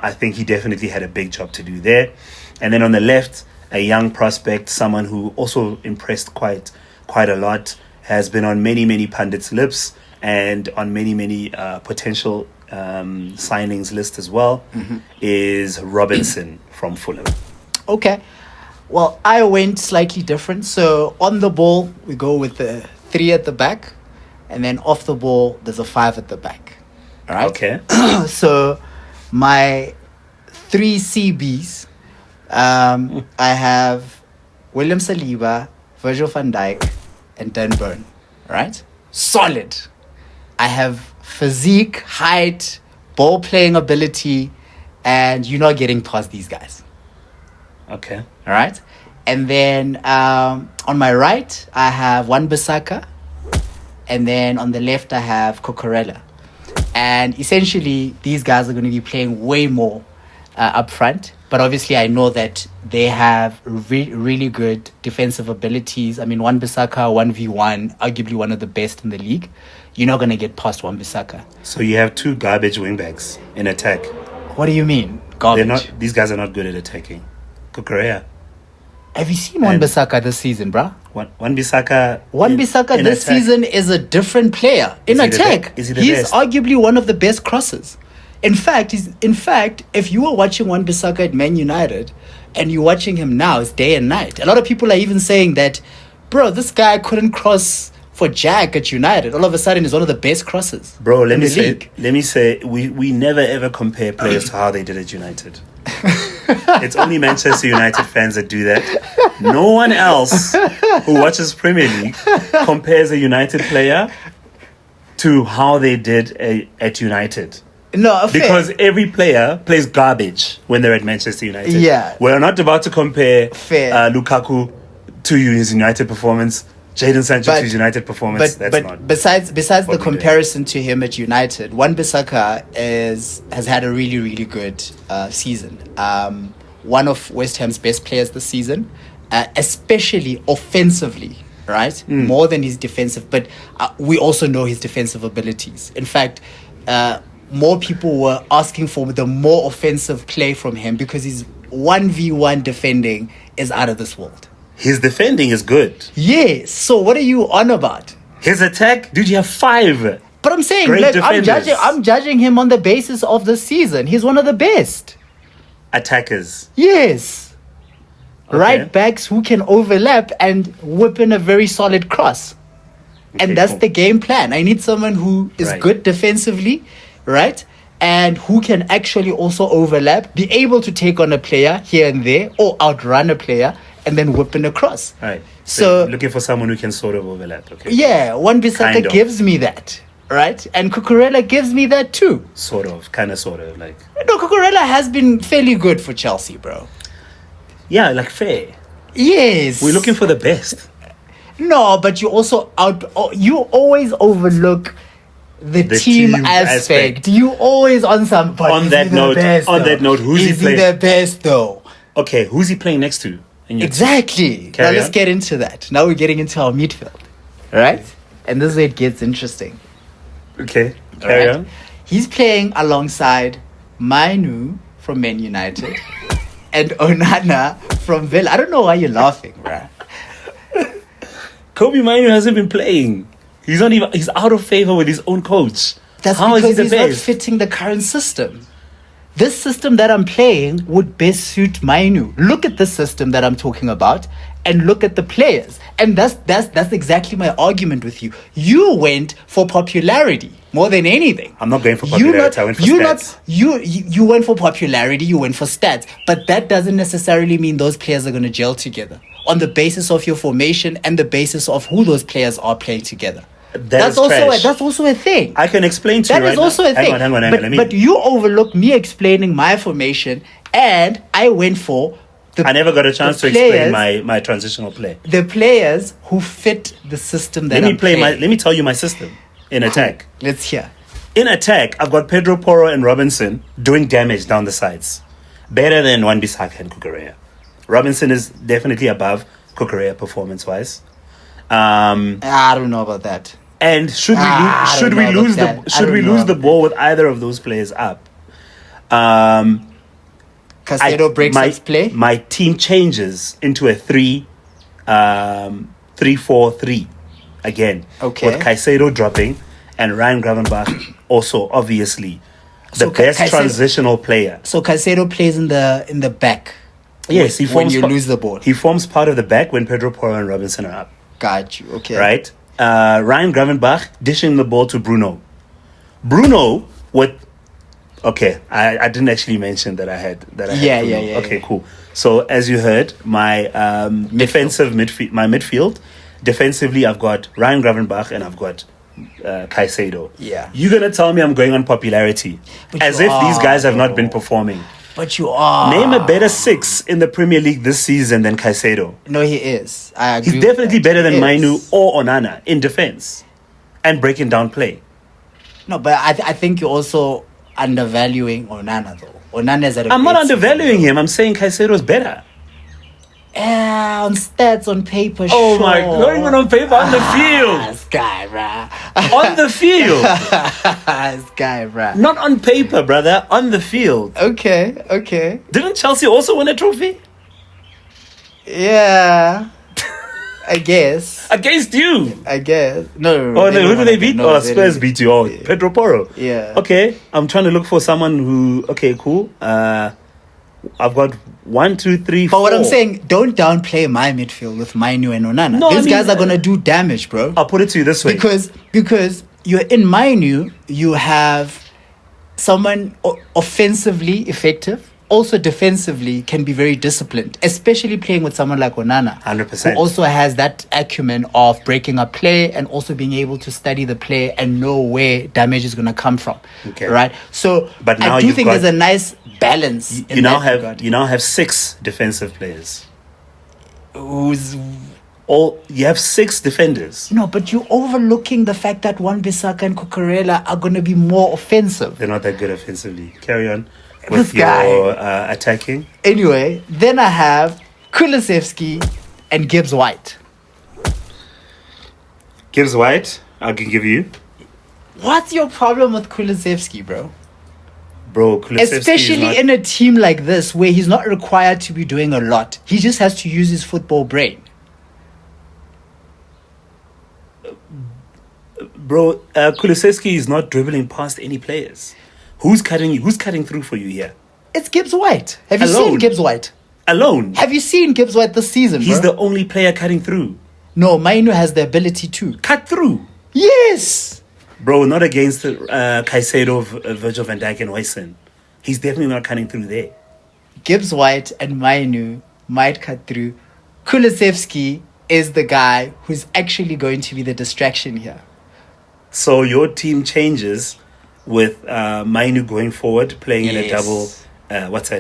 I think he definitely had a big job to do there. And then on the left, a young prospect, someone who also impressed quite a lot, has been on many pundits' lips and on many potential signings list as well, is Robinson from Fulham. Okay. Well, I went slightly different. So on the ball, we go with the 3 at the back. And then off the ball, there's a 5 at the back. All right? Okay. So my 3 CBs, I have William Saliba, Virgil van Dijk, and Dan Burn. Right? Solid. I have physique, height, ball playing ability, and you're not getting past these guys. Okay. All right. And then on my right, I have Wan-Bissaka. And then on the left, I have Cucurella. And essentially, these guys are going to be playing way more up front. But obviously, I know that they have really good defensive abilities. I mean, Wan-Bissaka, 1v1, arguably one of the best in the league. You're not going to get past Wan-Bissaka. So you have 2 garbage wingbacks in attack. What do you mean, garbage? These guys are not good at attacking. Cucurella. Have you seen Wan-Bissaka this season, bruh? Wan-Bissaka this attack. season is a different player. In attack, Is he the he's best? arguably one of the best crossers. In fact, if you were watching Wan-Bissaka at Man United and you're watching him now, it's day and night. A lot of people are even saying that, bro, this guy couldn't cross for Jack at United. All of a sudden, he's one of the best crossers. Bro, let in me the say, league. we never ever compare players to how they did at United. It's only Manchester United fans that do that. No one else who watches Premier League compares a United player to how they did at United. No, fair. Because every player plays garbage when they're at Manchester United. Yeah. We're not about to compare Fair. Lukaku to his United performance, Jadon Sancho to his United performance. But besides the comparison to him at United, Wan-Bissaka has had a really good season. One of West Ham's best players this season, especially offensively, right? More than his defensive, but we also know his defensive abilities. In fact, more people were asking for the more offensive play from him because his 1v1 defending is out of this world. His defending is good. Yes. So what are you on about? His attack, dude, you have 5. But I'm saying, Great look, defenders. I'm judging him on the basis of the season. He's one of the best. Attackers. Yes. Okay. Right backs who can overlap and whip in a very solid cross. Okay, And that's cool. the game plan. I need someone who is Right. good defensively, right? And who can actually also overlap, be able to take on a player here and there or outrun a player and then whip in a cross. Right. So you're looking for someone who can sort of overlap. Okay. yeah, Wan-Bissaka Kind of. gives me that, right? And Cucurella gives me that too. Sort of. Like. No, Cucurella has been fairly good for Chelsea, bro. Yeah, like fair. Yes. We're looking for the best. No, but you also you always overlook the team aspect. You always on some. But On is that he the note- best, on though? that note, who's he is playing? the best though? Okay, who's he playing next to? in your Exactly. Now Carry let's on. get into that. Now we're getting into our midfield, right? And this is where it gets interesting. Okay, carry Right. on. He's playing alongside Mainu from Man United and Onana from Villa. I don't know why you're laughing, bruh. Kobe Minu hasn't been playing. He's not even. He's out of favor with his own coach. That's How is he because the he's not best? fitting the current system. This system that I'm playing would best suit Mainu. Look at the system that I'm talking about and look at the players. And that's exactly my argument with you. You went for popularity more than anything. I'm not going for popularity. I went for stats. You went for popularity, you went for stats. But that doesn't necessarily mean those players are going to gel together. on the basis of your formation and the basis of who those players are playing together. That's Also a thing. I can explain to you That right is also now. a thing. Hang on. But you overlooked me explaining my formation, and I went for I never got a chance to explain my transitional play. the players who fit the system that Let me tell you my system in attack. Let's hear. In attack, I've got Pedro Porro and Robinson doing damage down the sides. Better than Wan-Bissaka and Kukurea. Robinson is definitely above Kukurea performance-wise. I don't know about that. And should we lose the ball with either of those players up? Caicedo breaks his play. My team changes into a 3-4-3 again. Okay. With Caicedo dropping and Ryan Gravenberch also obviously the best transitional player. So Caicedo plays in the back. Yes, when you lose the ball. He forms part of the back when Pedro Porro and Robinson are up. Got you. Okay. Right? Ryan Gravenberch dishing the ball to Bruno. Bruno with okay, I didn't actually mention that I had Bruno. Okay, cool. So as you heard, my midfield defensively, I've got Ryan Gravenberch and I've got Caicedo. Yeah. You're gonna tell me I'm going on popularity, as if these guys have not been performing. But you are. Name a better 6 in the Premier League this season than Caicedo. No, he is. I agree. He's definitely better than Mainu or Onana in defense and breaking down play. No, but I think you're also undervaluing Onana though. Onana is at a I'm not undervaluing him. I'm saying Caicedo is better. On stats, on paper, Oh sure. my, not even on paper, on the field. This guy, bruh. On the field. This guy, bruh. Not on paper, brother. On the field. Okay. Didn't Chelsea also win a trophy? Yeah. I guess. Against you. I guess. No. Oh, no, who did they beat? Oh, Spurs beat you. Oh, Pedro Porro. Yeah. Okay, I'm trying to look for someone who... Okay, cool. I've got 1, 2, 3, 4. But what I'm saying, don't downplay my midfield with Mainu and Onana. No, These guys are going to do damage, bro. I'll put it to you this way. Because you're in Mainu, you have someone offensively effective, also defensively can be very disciplined, especially playing with someone like Onana. 100%. Who also has that acumen of breaking up play and also being able to study the play and know where damage is going to come from. Okay. Right? So but now I do think there's a nice balance. You now have 6 defensive players. You have 6 defenders. No, but you're overlooking the fact that Wan-Bissaka and Cucurella are going to be more offensive. They're not that good offensively. Carry on This with guy. your attacking. Anyway, then I have Kulusevski and Gibbs White. Gibbs White, I can give you. What's your problem with Kulusevski, bro? Bro, Kulusevski Especially in a team like this where he's not required to be doing a lot. He just has to use his football brain. Bro, Kulusevski is not dribbling past any players. Who's cutting through for you here? It's Gibbs White. Have you seen Gibbs White? Alone. Have you seen Gibbs White this season, He's bro? the only player cutting through. No, Mainu has the ability to. Cut through. Yes! Bro, not against Caicedo, Virgil van Dijk and Huijsen. He's definitely not cutting through there. Gibbs White and Mainu might cut through. Kulusevski is the guy who's actually going to be the distraction here. So your team changes with Mainu going forward, playing in a double,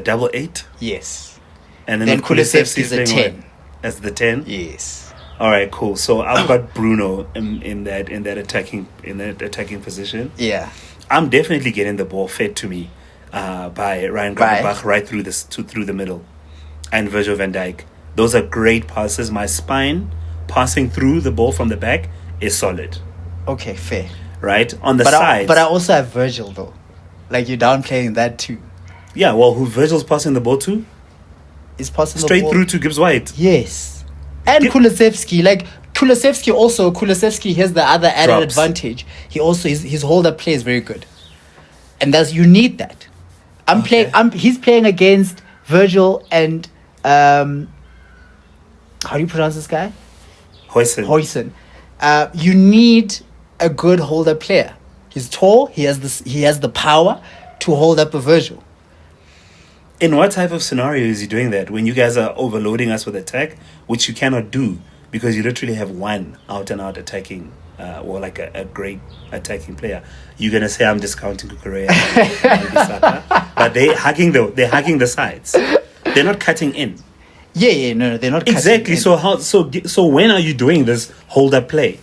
double 8? Yes. And then Kulusevski is a 10. As the 10? Yes. All right, cool. So I've got Bruno in that attacking position. Yeah. I'm definitely getting the ball fed to me by Ryan Gravenberch right through the middle, and Virgil van Dijk. Those are great passes. My spine passing through the ball from the back is solid. Okay, fair. Right on the sides. But I also have Virgil though. Like you're downplaying that too. Yeah, well, who Virgil's passing the ball to? He's passing straight the ball through to Gibbs White. Yes. And Kulusevski, Kulusevski has the other added advantage. He also his hold-up play is very good, and you need that. He's playing against Virgil and how do you pronounce this guy? Huijsen. You need a good hold-up player. He's tall. He has the power to hold up a Virgil. In what type of scenario is he doing that? When you guys are overloading us with attack, which you cannot do because you literally have one out and out attacking, or like a great attacking player. You're gonna say I'm discounting Kukurea, but they're hugging the sides. They're not cutting in. Yeah, no, they're not Exactly. cutting in. So when are you doing this hold up play?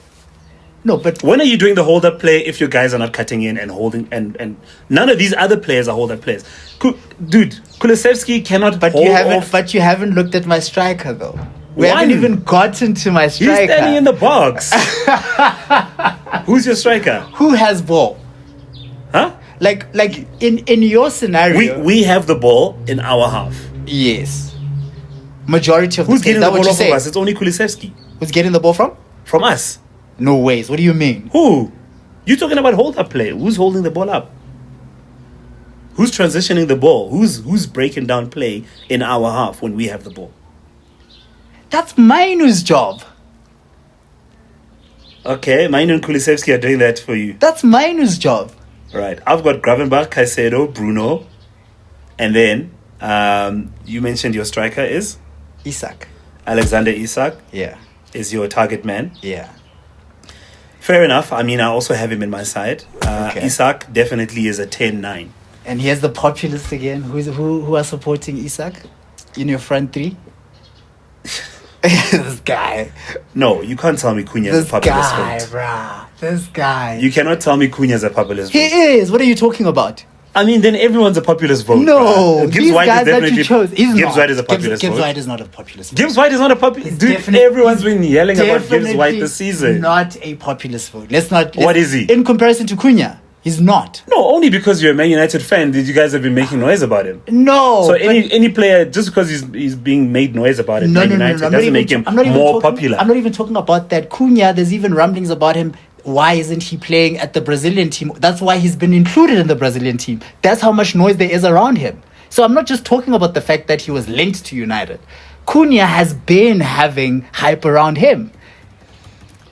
No, but When are you doing the hold up play if your guys are not cutting in and holding and none of these other players are hold up players? Dude, Kulusevski cannot hold off. But you haven't looked at my striker though. We One. haven't even gotten to my striker. He's standing in the box. Who's your striker? Who has ball? Huh? Like in your scenario. We have the ball in our half. Yes. Majority of Who's the getting the ball ball off of us? It's only Kulusevski. Who's getting the ball from? From us. No ways. What do you mean? Who? You talking about hold up play? Who's holding the ball up? Who's transitioning the ball? Who's breaking down play in our half when we have the ball? That's Mainu's job. Okay, Mainu and Kulusevski are doing that for you. That's Mainu's job. Right. I've got Gravenbach, Caicedo, Bruno, and then you mentioned your striker is Isak. Alexander Isak Yeah. is your target man. Yeah. Fair enough. I mean, I also have him in my side. Okay. Isak definitely is a 10-9. And here's the populist again. Who are supporting Isak in your front three? This guy. No, you can't tell me Cunha is a This populist guy, vote. bruh. This guy. You cannot tell me Cunha is a populist He vote. is. What are you talking about? I mean, then everyone's a populist vote. No, bruh. Gibbs these White guys is that definitely you chose. He's Gibbs not. White is a populist Gibbs vote. White is not a populist vote. Gibbs White is not a populist. Dude, definitely- everyone's been yelling about Gibbs Definitely White this season. Not a populist vote. Let's What is he? In comparison to Cunha, he's not. No, only because you're a Man United fan did you guys have been making noise about him. No. So but- any player, just because he's being made noise about it, No, Man no, no, United no. I'm not doesn't even make him I'm not even more talking- popular. I'm not even talking about that. Cunha, there's even rumblings about him. Why isn't he playing at the Brazilian team? That's why he's been included in the Brazilian team. That's how much noise there is around him. So I'm not just talking about the fact that he was linked to United. Cunha has been having hype around him.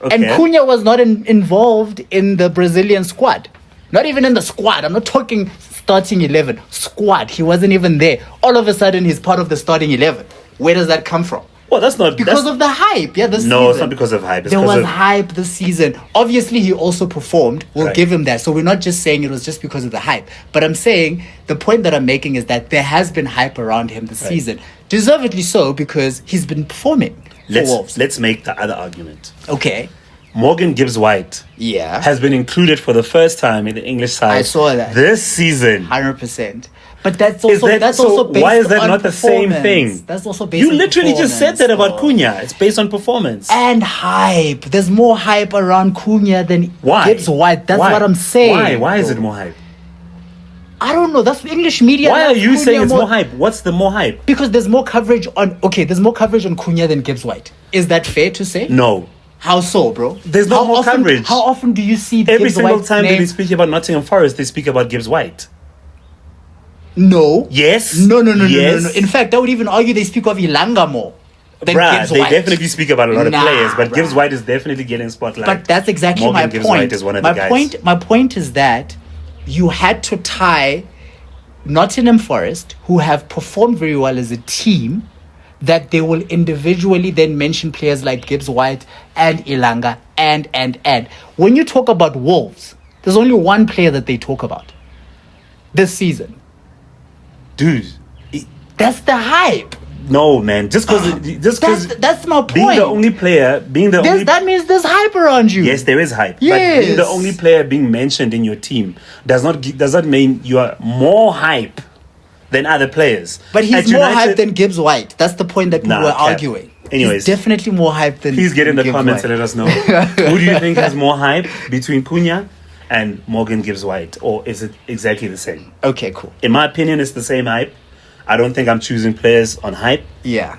Okay. And Cunha was not involved in the Brazilian squad. Not even in the squad. I'm not talking starting 11. Squad. He wasn't even there. All of a sudden, he's part of the starting 11. Where does that come from? Well, that's not Because of the hype. Yeah, this No, season. it's not because of hype. It's There because was of hype this season. Obviously, he also performed. We'll Right. give him that. So we're not just saying it was just because of the hype. But I'm saying the point that I'm making is that there has been hype around him this season. Deservedly so, because he's been performing for Wolves. let's make the other argument. Okay. Morgan Gibbs White Yeah. has been included for the first time in the English side. I saw that. This season. 100%. But that's also Is that, so also based why is that on not the same performance. thing? That's also based You on literally just said that about performance, Cunha. It's based on performance. and hype. There's more hype around Cunha than Why? Gibbs White. That's Why? what I'm saying. Why is bro. it more hype? I don't know. That's English media. Why are loves you Cunha saying it's more hype? What's the more hype? Because there's more coverage on. Okay, there's more coverage on Cunha than Gibbs White. Is that fair to say? No. How so, bro? There's no How more often- coverage. How often do you see Every Gibbs single White's time name? they speak about Nottingham Forest, they speak about Gibbs White. No. Yes. No. Yes. In fact, I would even argue they speak of Ilanga more than Bruh, Gibbs they White. definitely speak about a lot of Nah, players, but bruh. Gibbs White is definitely getting spotlight. But that's exactly Morgan my Gibbs point. White is one of my the guys. My point is that you had to tie Nottingham Forest, who have performed very well as a team, that they will individually then mention players like Gibbs White and Ilanga and. When you talk about Wolves, there's only one player that they talk about this season. Dude, That's the hype. no, man. Just because That's my point. being the only player, That means there's hype around you. yes, there is hype. But Yes. being the only player being mentioned in your team does not mean you are more hype than other players. But he's At more United- hype than Gibbs White. That's the point that we Nah, were cap. arguing. Anyways. He's definitely more hype than Please get in the Gibbs comments White. and let us know. Who do you think has more hype between Cunha and Morgan Gibbs White, or is it exactly the same? Okay, cool. In my opinion, it's the same hype. I don't think I'm choosing players on hype. Yeah.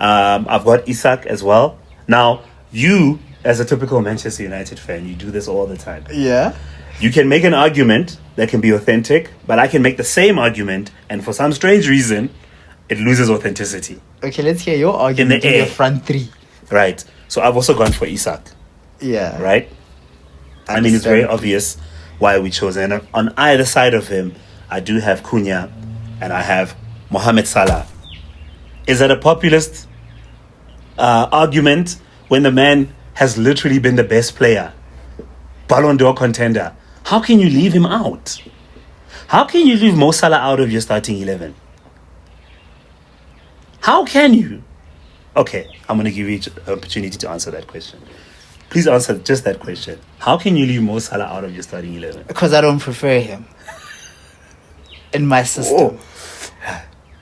I've got Isak as well. Now, you, as a typical Manchester United fan, you do this all the time. Yeah. You can make an argument that can be authentic, but I can make the same argument, and for some strange reason, it loses authenticity. Okay, let's hear your argument the in your air. front three. Right. So I've also gone for Isak. Yeah. Right? I mean, it's very Understand. obvious why we chose. And on either side of him, I do have Cunha and I have Mohamed Salah. Is that a populist argument when the man has literally been the best player, Ballon d'Or contender? How can you leave him out? How can you leave Mo Salah out of your starting 11? How can you? Okay, I'm going to give you an opportunity to answer that question. Please answer just that question. How can you leave Mo Salah out of your starting 11? Because I don't prefer him in my system. Oh.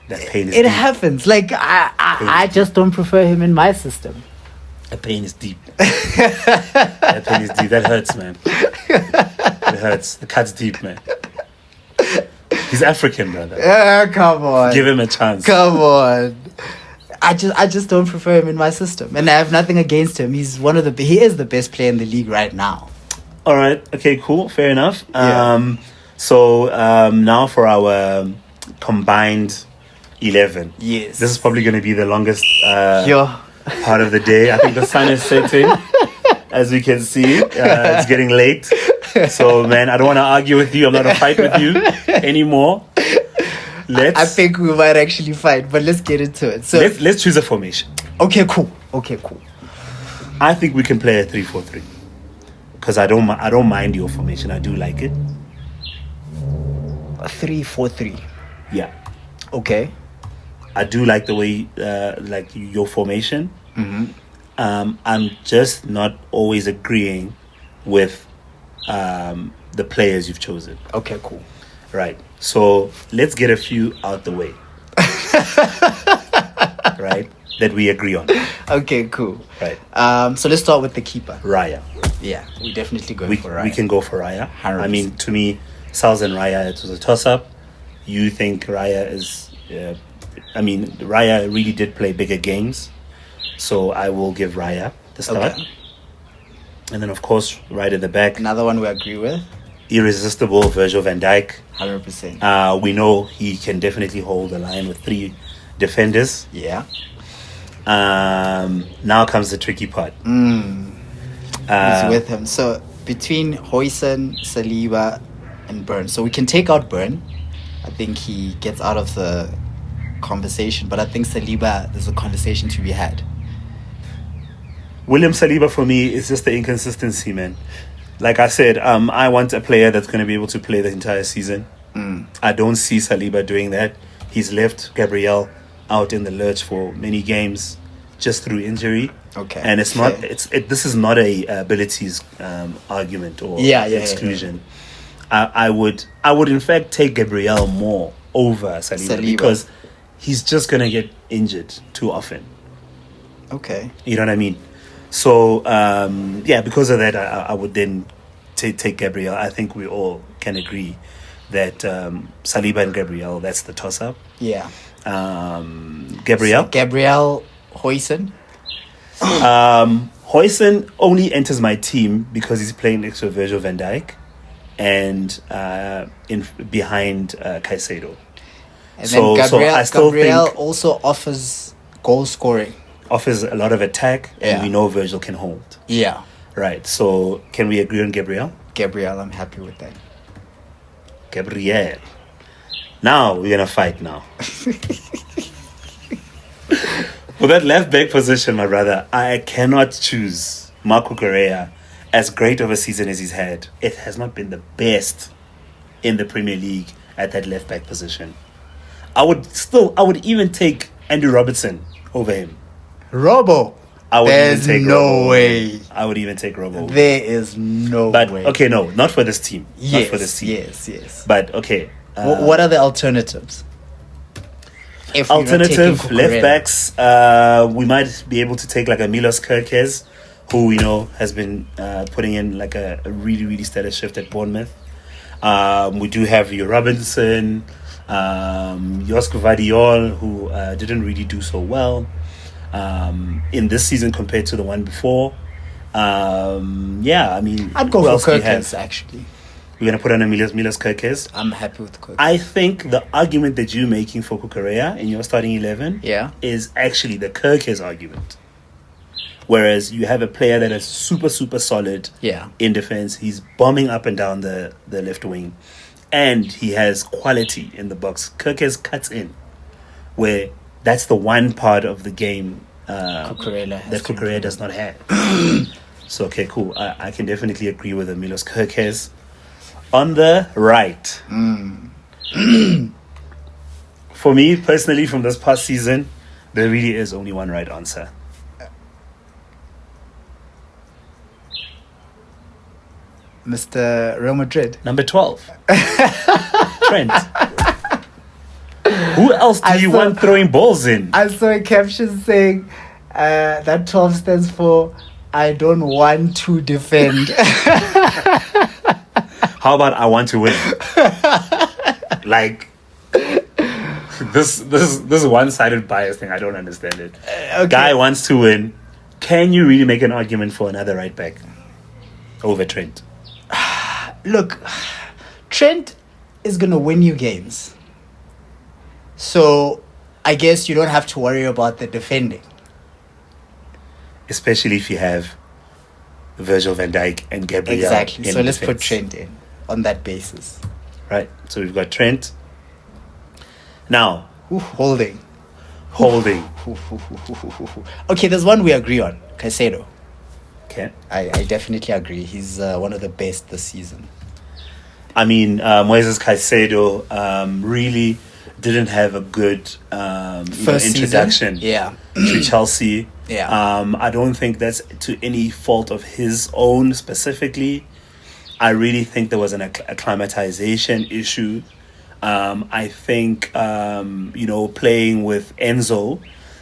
That pain is It deep. happens. Like, I just don't prefer him in my system. That pain is deep. That pain is deep. That hurts, man. It hurts. The cut's deep, man. He's African, brother. Come on. Give him a chance. Come on. I just don't prefer him in my system. And I have nothing against him. He is the best player in the league right now. All right. Okay, cool. Fair enough. Yeah. So now for our combined 11. Yes. This is probably going to be the longest Yeah. part of the day. I think the sun is setting, as we can see. It's getting late. So, man, I don't want to argue with you. I'm not going to fight with you anymore. I think we might actually fight, but let's get into it. So let's choose a formation. Okay, cool. I think we can play a 3-4-3 because I don't mind your formation. I do like it. A 3-4-3. Yeah, Okay. I do like the way like your formation. Mm-hmm. I'm just not always agreeing with the players you've chosen. Okay, cool. Right. So let's get a few out the way. Right? That we agree on. Okay, cool. Right. So let's start with the keeper. Raya. Yeah, we definitely go for Raya. We can go for Raya. 100%. I mean, to me, Sals and Raya, it was a toss-up. You think Raya is... Raya really did play bigger games. So I will give Raya the start. Okay. And then, of course, right at the back, Another one we agree with. irresistible Virgil van Dijk. 100%. We know he can definitely hold the line with 3 defenders. Yeah. Now comes the tricky part. He's with him. So between Huijsen, Saliba, and Burn. So we can take out Burn. I think he gets out of the conversation. But I think Saliba, there's a conversation to be had. William Saliba for me is just the inconsistency, man. Like I said, I want a player that's going to be able to play the entire season. I don't see Saliba doing that. He's left Gabriel out in the lurch for many games just through injury. Okay. And it's not. This is not a abilities argument or exclusion. I would in fact take Gabriel more over Saliba because he's just gonna get injured too often. Okay. You know what I mean? So because of that, I would then take Gabriel. I think we all can agree that Saliba and Gabriel, that's the toss-up. Yeah. Gabriel? So Gabriel, Huijsen. Huijsen only enters my team because he's playing next to Virgil van Dijk and behind Caicedo. And then Gabriel, I still Gabriel think also offers goal scoring. offers a lot of attack, and Yeah. we know Virgil can hold. Yeah. Right. So can we agree on Gabriel? Gabriel, I'm happy with that. Gabriel. Now we're gonna fight now. For that left back position, my brother, I cannot choose Marco Correa. As great of a season as he's had, it has not been the best in the Premier League at that left back position. I would even take Andrew Robertson over him. Robo. There's no way. I would even take Robo. There is no But way. okay, no, not for this team. Yes, Not for this team. yes. But okay. What are the alternatives? If we're not Alternative taking left Cucurella. backs, we might be able to take like a Milos Kerkez, who has been putting in like a really, really stellar shift at Bournemouth. We do have your Robinson, Josko Vadiol, who didn't really do so well in this season compared to the one before. I mean, I'd go who for else do you Kirkens, have? actually. We're gonna put on a Milos Kerkez. I'm happy with Kirkens. I think the argument that you're making for Cucurella in your starting 11 Yeah. is actually the Kirkes argument. Whereas you have a player that is super, super solid Yeah. in defense. He's bombing up and down the left wing. And he has quality in the box. Kirkes cuts in. where that's the one part of the game Cucurella has that to Cucurella improve. does not have. So, okay, cool. I can definitely agree with Milos Kerkez. On the right, for me personally, from this past season, there really is only one right answer. Mr. Real Madrid. Number 12. Trent. Who else do you want throwing balls in? I saw a caption saying that 12 stands for I don't want to defend. How about I want to win? Like this one-sided bias thing, I don't understand it. Okay. Guy wants to win. Can you really make an argument for another right back over Trent? Look, Trent is going to win you games. So I guess you don't have to worry about the defending. Especially if you have Virgil van Dijk and Gabriel. Exactly. in So let's put defense. Trent in on that basis. Right. So we've got Trent. Now, Ooh, holding. holding. Okay, there's one we agree on. Caicedo. Okay. I definitely agree. He's one of the best this season. I mean, Moises Caicedo really didn't have a good First introduction season? Yeah. to Chelsea. Yeah. I don't think that's to any fault of his own specifically. I really think there was an acclimatization issue. I think, playing with Enzo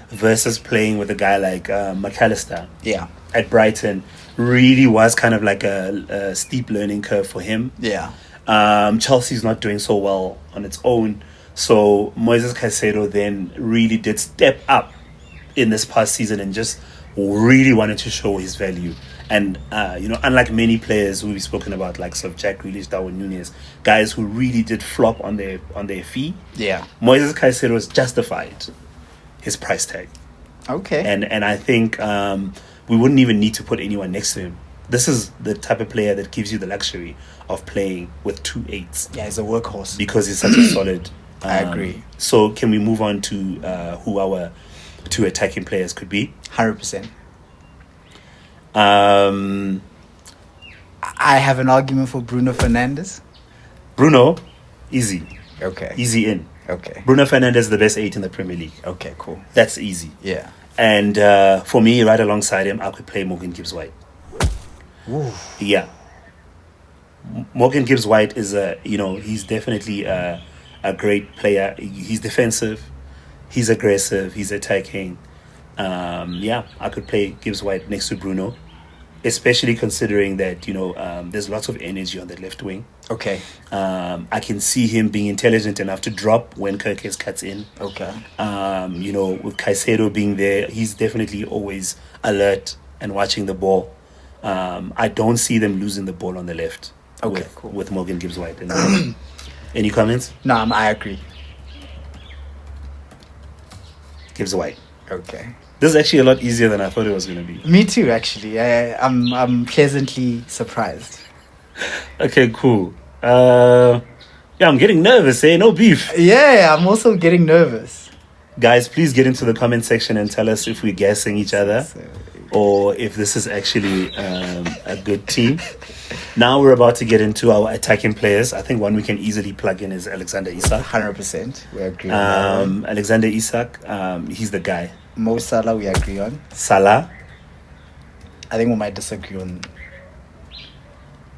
versus playing with a guy like McAllister Yeah. at Brighton really was kind of like a steep learning curve for him. Yeah. Chelsea's not doing so well on its own. So Moises Caicedo then really did step up in this past season and just really wanted to show his value. And, unlike many players who we've spoken about, like sort of Jack Grealish, Darwin Núñez, guys who really did flop on their feet, Yeah. Moises Caicedo has justified his price tag. Okay. And I think we wouldn't even need to put anyone next to him. This is the type of player that gives you the luxury of playing with 2 8s Yeah, he's a workhorse. because he's such a solid. I agree. So can we move on to who our 2 attacking players could be? 100%. Um, I have an argument for Bruno Fernandes. Bruno, easy Okay. in. Okay. Bruno Fernandes is the best 8 in the Premier League. Okay, cool. That's easy. Yeah. And for me, right alongside him, I could play Morgan Gibbs-White. Ooh. Yeah. Morgan Gibbs-White is he's definitely a great player. He's defensive, he's aggressive, he's attacking. I could play Gibbs-White next to Bruno, especially considering that there's lots of energy on the left wing. Okay. I can see him being intelligent enough to drop when Kerkez cuts in. Okay. With Caicedo being there, he's definitely always alert and watching the ball. I don't see them losing the ball on the left. Okay, cool. With Morgan Gibbs-White. Any comments? No, I agree. Gibbs-White. Okay. This is actually a lot easier than I thought it was going to be. Me too, actually. I'm pleasantly surprised. Okay, cool. I'm getting nervous, No beef. Yeah, I'm also getting nervous. Guys, please get into the comment section and tell us if we're guessing each other or if this is actually a good team. Now we're about to get into our attacking players. I think one we can easily plug in is Alexander Isak. 100%. We agree on that one. Alexander Isak, he's the guy. Mo Salah, we agree on. Salah. I think we might disagree on.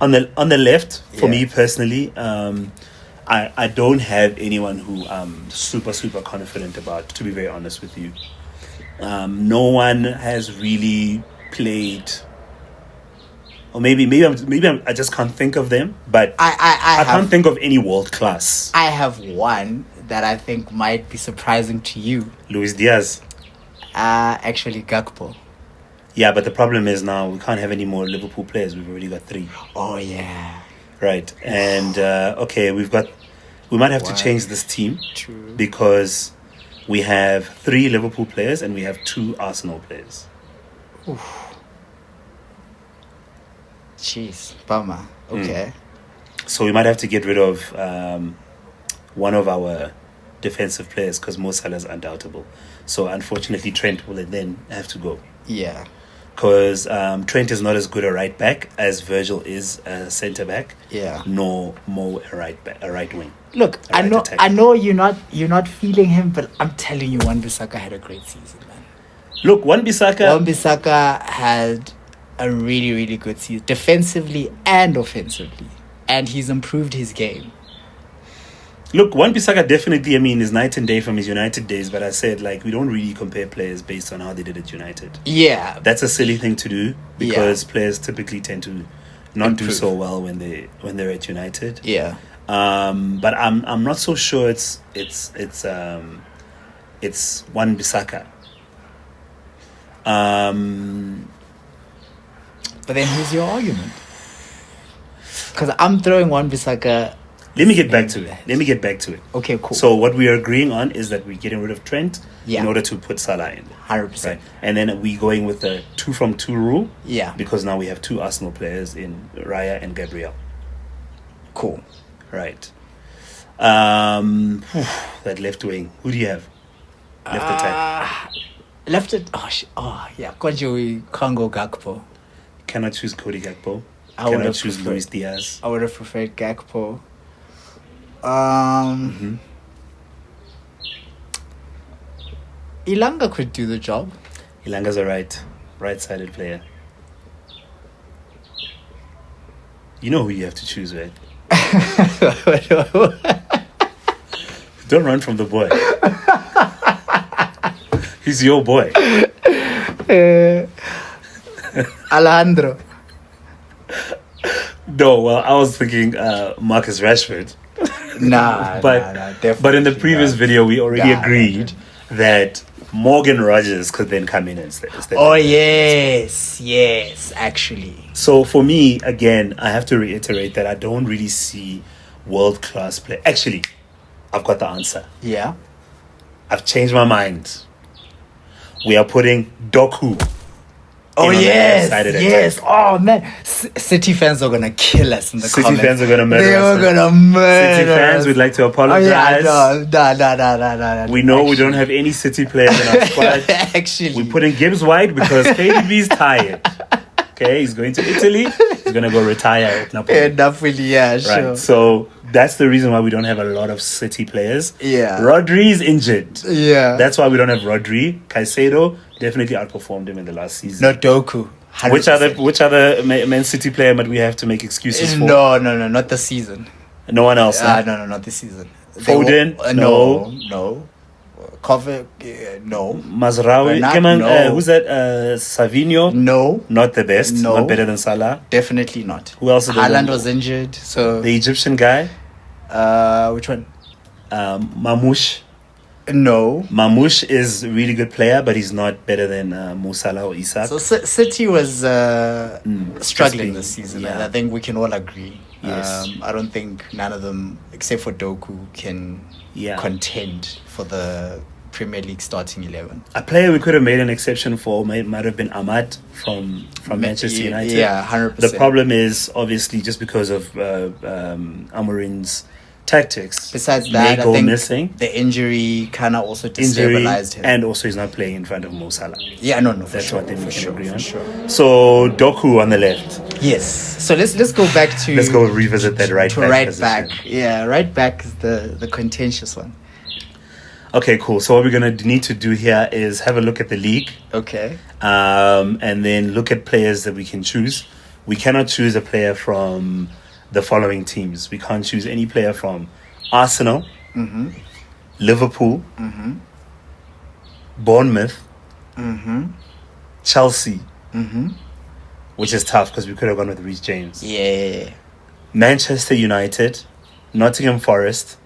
On the left, for Yeah. me personally, I don't have anyone who I'm super confident about, to be very honest with you. No one has really played, or maybe I just can't think of them. But I can't think of any world class. I have one that I think might be surprising to you. Luis Diaz. Actually, Gakpo. Yeah, but the problem is now we can't have any more Liverpool players. We've already got 3. Oh yeah. Right, and we might have to change this team. True. Because we have 3 Liverpool players and we have 2 Arsenal players. Jeez, bummer. Okay. So we might have to get rid of one of our defensive players because Mo Salah is undoubtable. So unfortunately, Trent will then have to go. Yeah. Because Trent is not as good a right back as Virgil is a centre back. Yeah. Nor Mo a right wing. Look, A right attack. I know you're not feeling him, but I'm telling you, Wan-Bissaka had a great season, man. Look, Wan-Bissaka had a really, really good season, defensively and offensively, and he's improved his game. Look, Wan-Bissaka definitely, I mean, is night and day from his United days, but I said, like, we don't really compare players based on how they did at United. Yeah. That's a silly thing to do because players typically tend to not do so well when they're at United. Yeah. But I'm not so sure it's Wan-Bissaka. But then who's your argument? Because I'm throwing Wan-Bissaka. Let me get back to it. Okay, cool. So what we are agreeing on is that we're getting rid of Trent Yeah. in order to put Salah in. 100%. Right? And then we're going with the 2 from 2 rule. Yeah. Because now we have 2 Arsenal players in Raya and Gabriel. Cool. Right. That left wing. Who do you have? Left attack. Left it. Yeah. Kwanjo Congo Gakpo. Cannot choose Cody Gakpo. I would Cannot have choose preferred- Luis Diaz. I would have preferred Gakpo. Ilanga could do the job. Ilanga's a right-sided player. You know who you have to choose, right? Don't run from the boy. He's your boy. Alejandro. No, well, I was thinking Marcus Rashford. Nah, But in the previous video, we already Nah, agreed that Morgan Rogers could then come in instead. Oh, yes, actually. So for me, again, I have to reiterate that I don't really see world-class play. Actually, I've got the answer. Yeah. I've changed my mind. We are putting Doku. Oh, on the yes, side of the yes. attack. Oh, man. City fans are going to kill us in the City comments. fans are going to murder They us. are going to murder City fans us. would like to Oh, apologize. yeah, no. We know we don't have any City players in our squad. Actually. We're putting Gibbs wide because KDB's tired. Okay, he's going to Italy. He's going to go retire at Napoli. Napoli, yeah, sure. Right, so that's the reason why we don't have a lot of City players. Yeah. Rodri's injured. Yeah. That's why we don't have Rodri. Caicedo definitely outperformed him in the last season. Not Doku. 100%. Which other Man City player might we have to make excuses for? No, not this season. No one else. Huh? No, not this season. Foden? No. Kovac? No. Mazraoui? Bernat? Come on, No. who's that? Savinho? No. Not the best. No. Not better than Salah. Definitely not. Who else is the Haaland one? was injured, so... The Egyptian guy? Which one? Mamouche. No. Mamouche is a really good player, but he's not better than Mo Salah or Isak. So City was struggling Crispy. this season. Yeah. And I think we can all agree. Yes. I don't think none of them, except for Doku, can contend for the Premier League starting 11. A player we could have made an exception for might have been Ahmad from Manchester United. Yeah, 100%. The problem is obviously just because of Amorim's tactics. Besides may that, I go think missing. the injury kind of also Injury, destabilized him. and also he's not playing in front of Mo Salah. Yeah, no, for That's sure. one thing we for can sure, agree for on. sure. So Doku on the left. Yes. So let's go back to... Let's go revisit that right to back right position. back. Yeah, right back is the contentious one. Okay, cool. So what we're gonna need to do here is have a look at the league, Okay. and then look at players that we can choose. We cannot choose a player from the following teams. We can't choose any player from Arsenal, Liverpool, Bournemouth, Chelsea, which is tough because we could have gone with Reece James. Yeah. Manchester United, Nottingham Forest,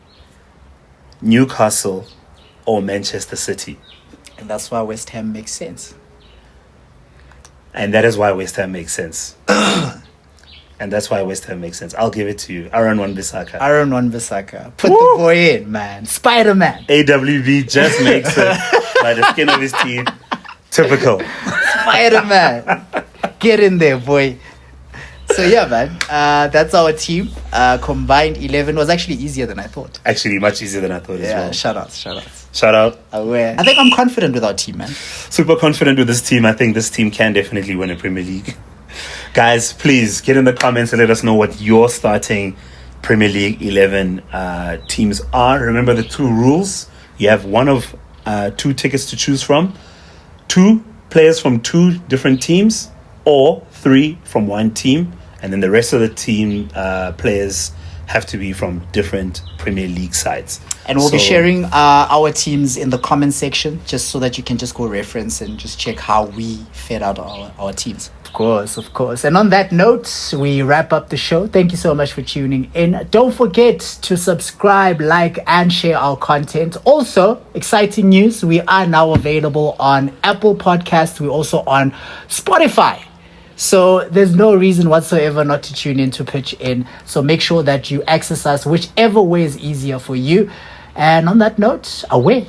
Newcastle, or Manchester City. And that's why West Ham makes sense. And that is why West Ham makes sense. And that's why West Ham makes sense. I'll give it to you. Aaron Wan-Bissaka. Aaron Wan-Bissaka. Put the boy in, man. Spider-Man. AWB just makes it by the skin of his teeth. Typical. Spider-Man. Get in there, boy. So yeah, man, that's our team. Combined 11 was actually easier than I thought. Actually, much easier than I thought as Yeah, well. shout outs. Shout out. I think I'm confident with our team, man. Super confident with this team. I think this team can definitely win a Premier League. Guys, please get in the comments and let us know what your starting Premier League 11 teams are. Remember the 2 rules. You have one of 2 tickets to choose from. 2 players from 2 different teams, or 3 from 1 team. And then the rest of the team players have to be from different Premier League sides. And we'll be sharing our teams in the comment section, just so that you can just go reference and just check how we fed out our teams. Of course. And on that note, we wrap up the show. Thank you so much for tuning in. Don't forget to subscribe, like, and share our content. Also, exciting news, we are now available on Apple Podcasts. We're also on Spotify. So there's no reason whatsoever not to tune in to Pitch In. So make sure that you access us whichever way is easier for you. And on that note, away.